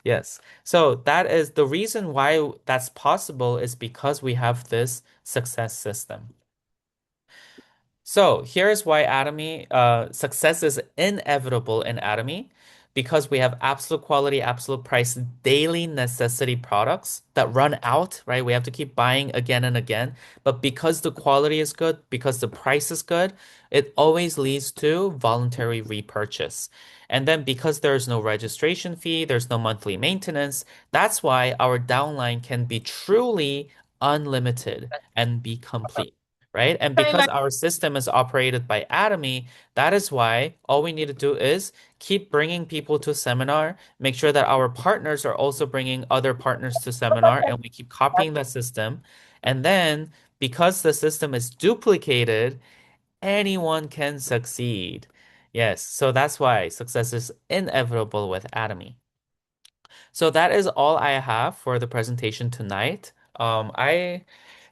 Yes. So that is the reason why that's possible is because we have this success system. So here's why Atomy success is inevitable in Atomy because we have absolute quality, absolute price, daily necessity products that run out, right? We have to keep buying again and again. But because the quality is good, because the price is good, it always leads to voluntary repurchase. And then because there's no registration fee, there's no monthly maintenance, that's why our downline can be truly unlimited and be complete, right? And because our system is operated by Atomy, that is why all we need to do is keep bringing people to seminar, make sure that our partners are also bringing other partners to seminar, and we keep copying the system. And then because the system is duplicated, anyone can succeed. Yes, so that's why success is inevitable with Atomy. So that is all I have for the presentation tonight. I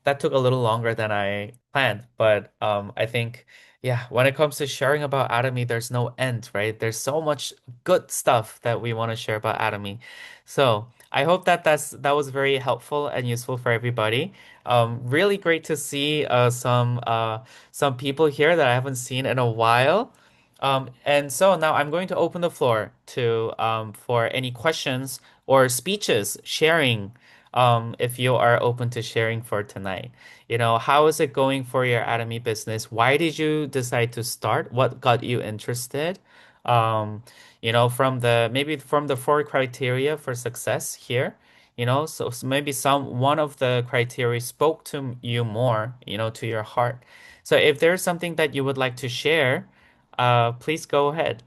that took a little longer than I planned, but I think yeah, when it comes to sharing about Atomy, there's no end, right? There's so much good stuff that we want to share about Atomy. So I hope that that was very helpful and useful for everybody. Really great to see some people here that I haven't seen in a while. And so now I'm going to open the floor to for any questions or speeches, sharing, if you are open to sharing for tonight. How is it going for your Atomy business? Why did you decide to start? What got you interested? Um, from the four criteria for success here. So maybe one of the criteria spoke to you more, to your heart. So if there's something that you would like to share, please go ahead.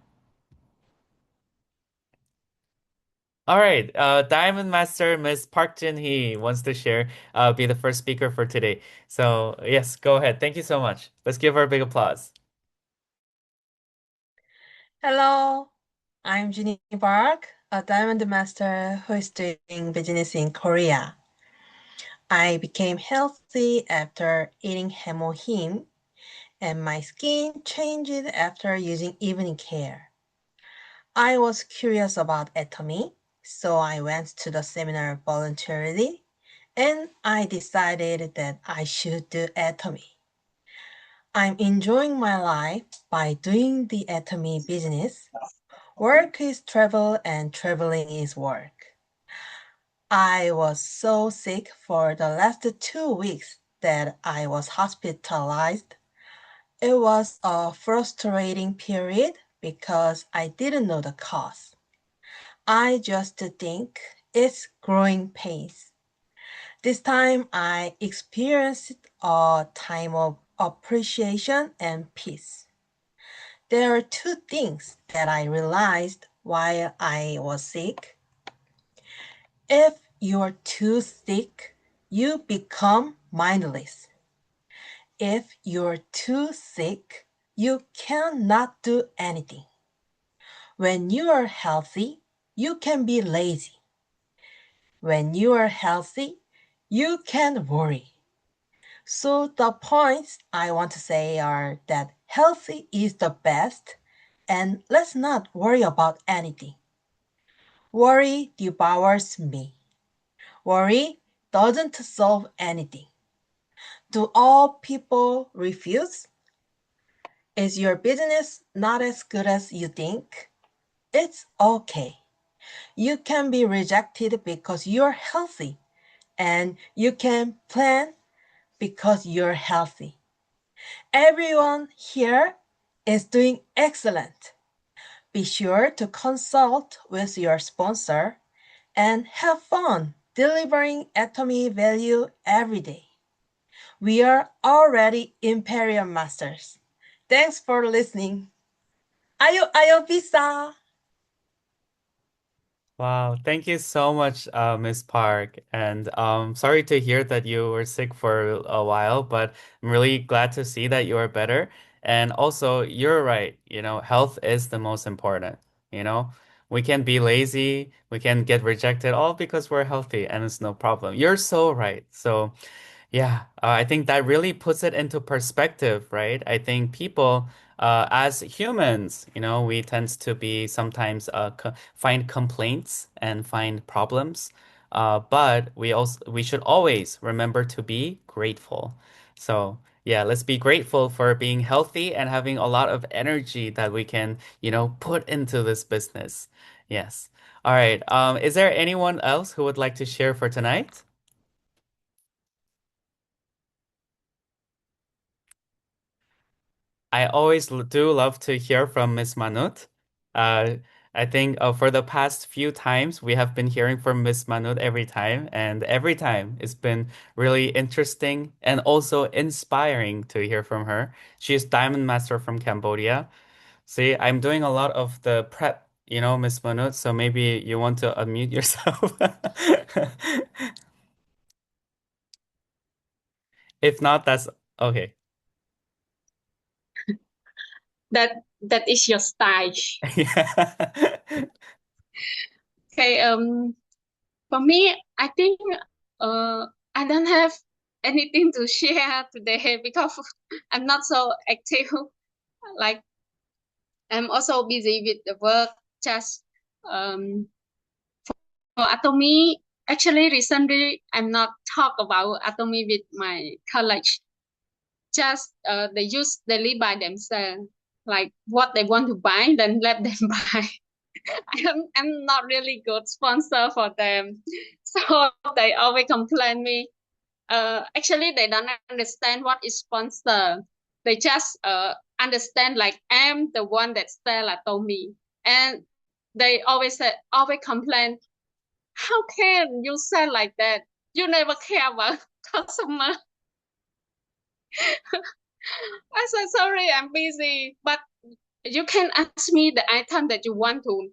All right, Diamond Master Miss Park Jin-hee wants to share, be the first speaker for today. So yes, go ahead. Thank you so much. Let's give her a big applause. Hello, I'm Ginny Park, a diamond master who is doing business in Korea. I became healthy after eating hemohim, and my skin changed after using evening care. I was curious about atomy, so I went to the seminar voluntarily, and I decided that I should do atomy. I'm enjoying my life by doing the atomy business. Work is travel and traveling is work. I was so sick for the last 2 weeks that I was hospitalized. It was a frustrating period because I didn't know the cause. I just think it's growing pains. This time I experienced a time of appreciation and peace. There are two things that I realized while I was sick. If you're too sick, you become mindless. If you're too sick, you cannot do anything. When you are healthy, you can be lazy. When you are healthy, you can worry. So the points I want to say are that healthy is the best and let's not worry about anything. Worry devours me. Worry doesn't solve anything. Do all people refuse? Is your business not as good as you think? It's okay. You can be rejected because you're healthy and you can plan because you're healthy. Everyone here is doing excellent. Be sure to consult with your sponsor and have fun delivering Atomy value every day. We are already Imperial Masters. Thanks for listening. Ayo ayo bisa! Wow, thank you so much, Miss Park. And sorry to hear that you were sick for a while, but I'm really glad to see that you are better. And also, you're right, health is the most important. You know, we can be lazy, we can get rejected all because we're healthy, and it's no problem. You're so right. So, yeah, I think that really puts it into perspective, right? I think people, as humans, we tend to be sometimes find complaints and find problems, but we should always remember to be grateful. So yeah, let's be grateful for being healthy and having a lot of energy that we can, put into this business. Yes. All right. Is there anyone else who would like to share for tonight? I always do love to hear from Miss Manut. Uh, I think for the past few times we have been hearing from Miss Manut every time, and every time it's been really interesting and also inspiring to hear from her. She is Diamond Master from Cambodia. See, I'm doing a lot of the prep, Miss Manut, so maybe you want to unmute yourself. If not, that's okay. That is your style. Yeah. Okay, for me, I think I don't have anything to share today because I'm not so active. Like I'm also busy with the work. Just um, for Atomy, actually recently I'm not talk about Atomy with my college. Just they use daily by themselves. Like what they want to buy, then let them buy. I'm not really good sponsor for them. So they always complain me. Actually, they don't understand what is sponsor. They just understand like I'm the one that sell at me. And they always complain, how can you sell like that? You never care about customer. I said, sorry, I'm busy. But you can ask me the item that you want to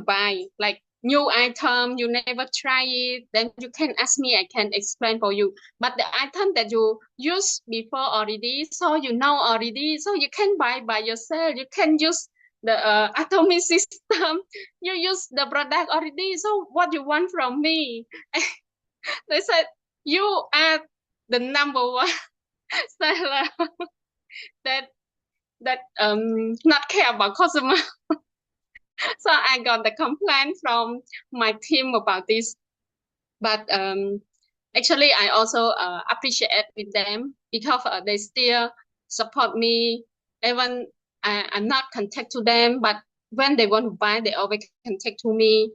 buy, like new item you never try it, then you can ask me, I can explain for you. But the item that you use before already, so you know already, so you can buy by yourself. You can use the atomic system. You use the product already, so what you want from me? They said you are the number one seller that not care about customer. So I got the complaint from my team about this. But actually, I also appreciate with them because they still support me. Even I'm not contact to them, but when they want to buy, they always contact to me.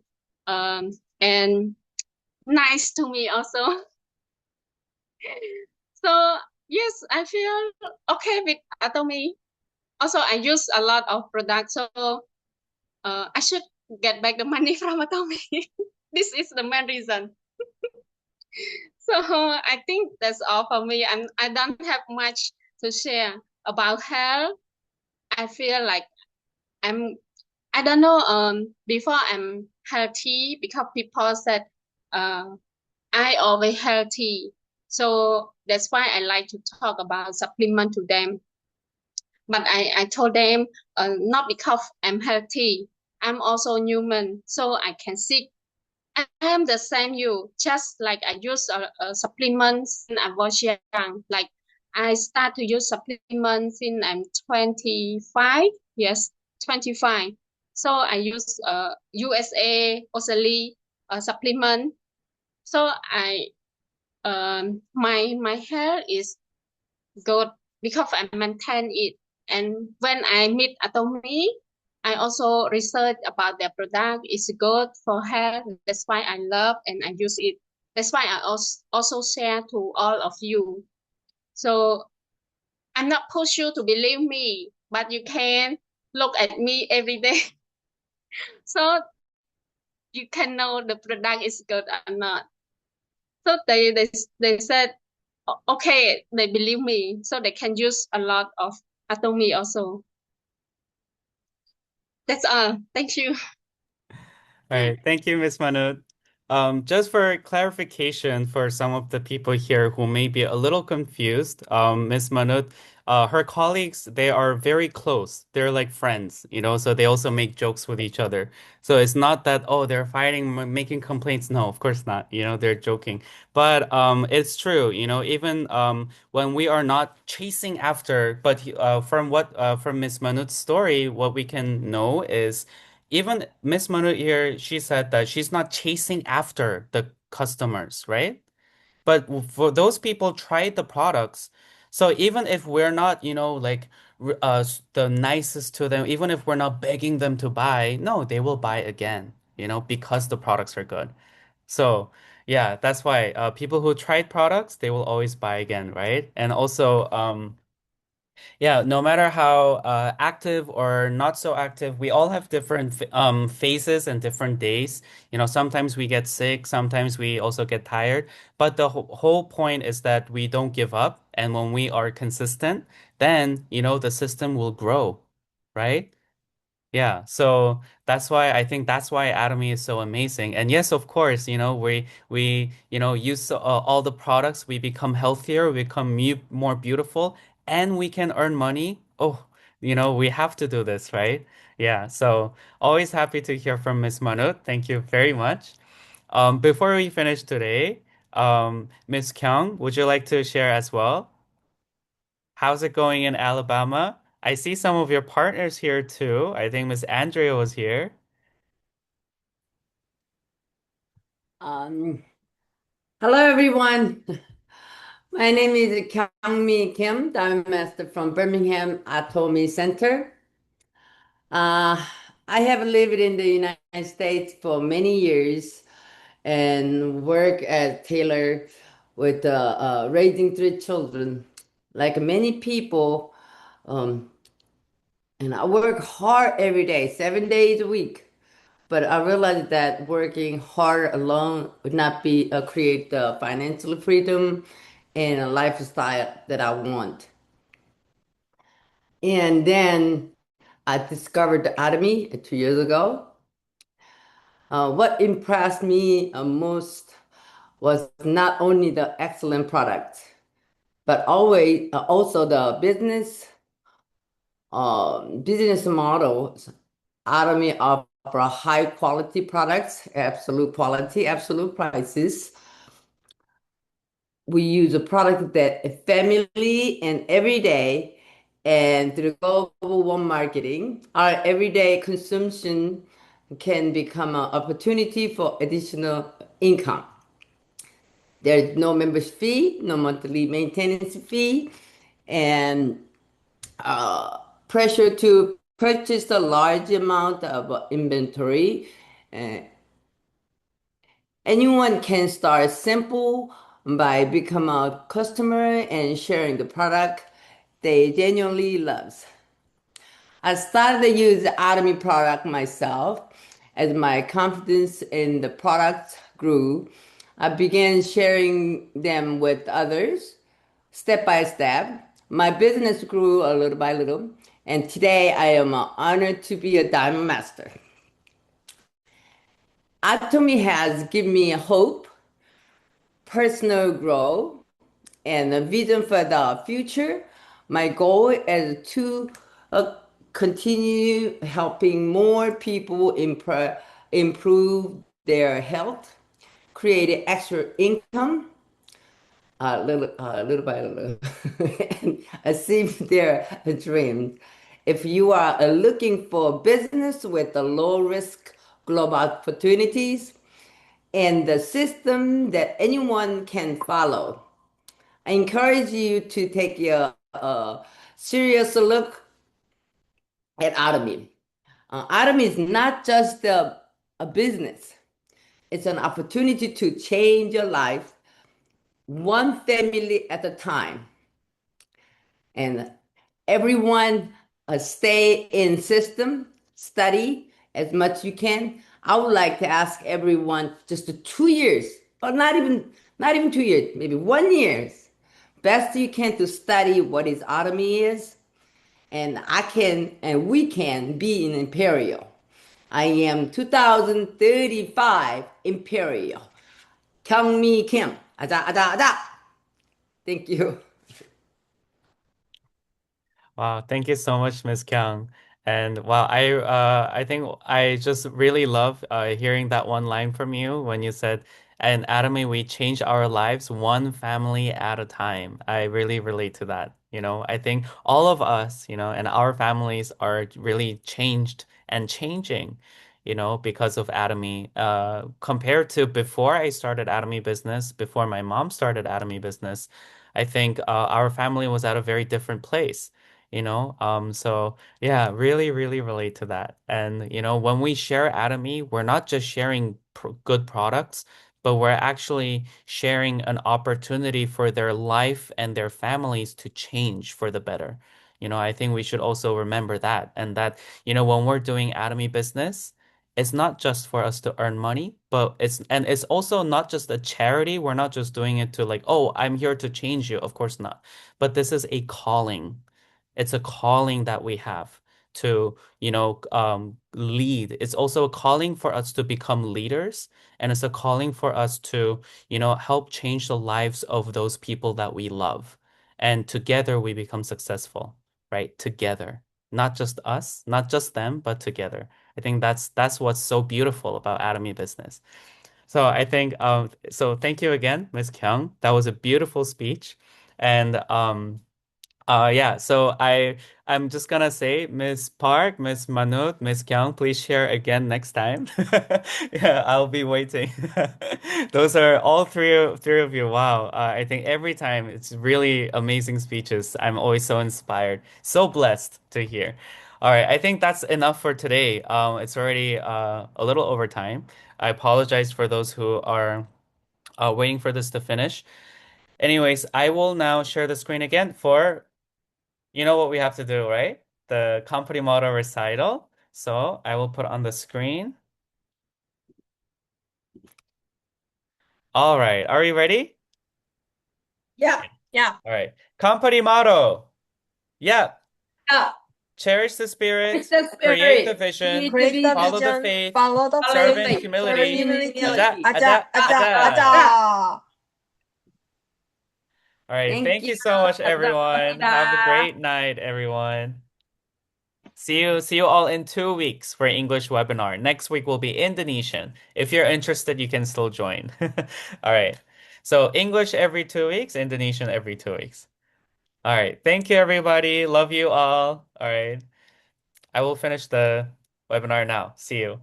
And nice to me also. So yes, I feel okay with Atomy. Also, I use a lot of products, so I should get back the money from Atomy. This is the main reason. So I think that's all for me. I don't have much to share about health. I feel like I'm, I don't know, before I'm healthy because people said, uh, I always healthy. So that's why I like to talk about supplement to them. But I told them, not because I'm healthy. I'm also human, so I can seek. I am the same you, just like I use supplements when I was young. Like I start to use supplements in I'm 25. Yes, 25. So I use USA Oceli supplement. So my hair is good because I maintain it. And when I meet Atomy, I also research about their product. It's good for hair. That's why I love and I use it. That's why I also share to all of you. So I'm not push you to believe me, but you can look at me every day. So you can know the product is good or not. So they said, Okay, they believe me, so they can use a lot of Atomy also. That's all. Thank you. All right. Thank you, Miss Manut. Just for clarification for some of the people here who may be a little confused, Miss Manut, her colleagues, they are very close. They're like friends, so they also make jokes with each other. So it's not that, oh, they're fighting, making complaints. No, of course not. They're joking. But it's true, even when we are not chasing after, but from Miss Manut's story, what we can know is even Miss Manu here, she said that she's not chasing after the customers, right? But for those people tried the products. So even if we're not, like the nicest to them, even if we're not begging them to buy, no, they will buy again, because the products are good. So yeah, that's why people who tried products, they will always buy again, right? And also, yeah, no matter how active or not so active, we all have different phases and different days. Sometimes we get sick, sometimes we also get tired. But the whole point is that we don't give up. And when we are consistent, then, the system will grow, right? Yeah, so that's why Atomy is so amazing. And yes, of course, we use all the products, we become healthier, we become more beautiful, and we can earn money. Oh, we have to do this, right? Yeah, so always happy to hear from Miss Manut. Thank you very much. Before we finish today, Miss Kyung, would you like to share as well? How's it going in Alabama? I see some of your partners here too. I think Miss Andrea was here. Um, Hello, everyone. My name is Kyung-Mi Kim, Diamond Master from Birmingham Atomy Center. Uh, I have lived in the United States for many years and work as tailor with raising three children. Like many people, um, and I work hard every day, 7 days a week. But I realized that working hard alone would not be create the financial freedom and a lifestyle that I want. And then I discovered the Atomy 2 years ago. What impressed me most was not only the excellent product, but always also the business models. Atomy offer high quality products, absolute quality, absolute prices. We use a product that is family and everyday, and through global one marketing, our everyday consumption can become an opportunity for additional income. There's no membership fee, no monthly maintenance fee, and pressure to purchase a large amount of inventory. Uh, Anyone can start simple by become a customer and sharing the product they genuinely loves. I started to use the Atomy product myself. As my confidence in the product grew, I began sharing them with others step by step. My business grew a little by little, and today I am honored to be a diamond master. Atomy has given me hope, personal growth, and a vision for the future. My goal is to continue helping more people improve their health, create extra income, little by little, and achieve their dreams. If you are looking for business with the low risk global opportunities and the system that anyone can follow, I encourage you to take a serious look at Atomy. Atomy is not just a business. It's an opportunity to change your life one family at a time. And everyone stay in system, study as much you can. I would like to ask everyone just 2 years, or not even 2 years, maybe 1 year, best you can to study what is Atomy is, and I can and we can be in Imperial. I am 2035 Imperial. Kyung Mi Kim. Aja, aja, aja. Thank you. Wow, thank you so much, Miss Kyung. And wow, I think I just really love hearing that one line from you when you said, "And Atomy, we change our lives one family at a time." I really relate to that. I think all of us, and our families are really changed and changing, because of Atomy. Compared to before I started Atomy business, before my mom started Atomy business, I think our family was at a very different place. So yeah, really, really relate to that. And when we share Atomy, we're not just sharing good products, but we're actually sharing an opportunity for their life and their families to change for the better. I think we should also remember that, and that, when we're doing Atomy business, it's not just for us to earn money, but it's also not just a charity. We're not just doing it to like, oh, I'm here to change you. Of course not. But this is a calling. It's a calling that we have to, lead. It's also a calling for us to become leaders, and it's a calling for us to, help change the lives of those people that we love. And together we become successful, right? Together, not just us, not just them, but together. I think that's what's so beautiful about Atomy Business. So I think so thank you again, Ms. Kyung. That was a beautiful speech. And yeah, so I'm just gonna say, Miss Park, Miss Manut, Miss Kyung, please share again next time. Yeah, I'll be waiting. Those are all three of you. Wow, I think every time it's really amazing speeches. I'm always so inspired, so blessed to hear. All right, I think that's enough for today. It's already a little over time. I apologize for those who are waiting for this to finish. Anyways, I will now share the screen again for what we have to do, right? The company motto recital. So I will put on the screen. All right. Are you ready? Yeah. Yeah. All right. Company motto. Yep. Yeah. Cherish the It's spirit, the create the spirit. vision, Create the Create the follow the vision. vision, faith, follow the Follow the serve in faith, faith. serve in Serve in humility. humility. Aja, humility. Aja, aja, aja, aja. Yeah. aja. All right. Thank Thank you. you so much, everyone. Have a 감사합니다. great night, everyone. See you all in 2 weeks for English webinar. Next week will be Indonesian. If you're interested, you can still join. All right. So English every 2 weeks, Indonesian every 2 weeks. All right. Thank you, everybody. Love you all. All right. I will finish the webinar now. See you.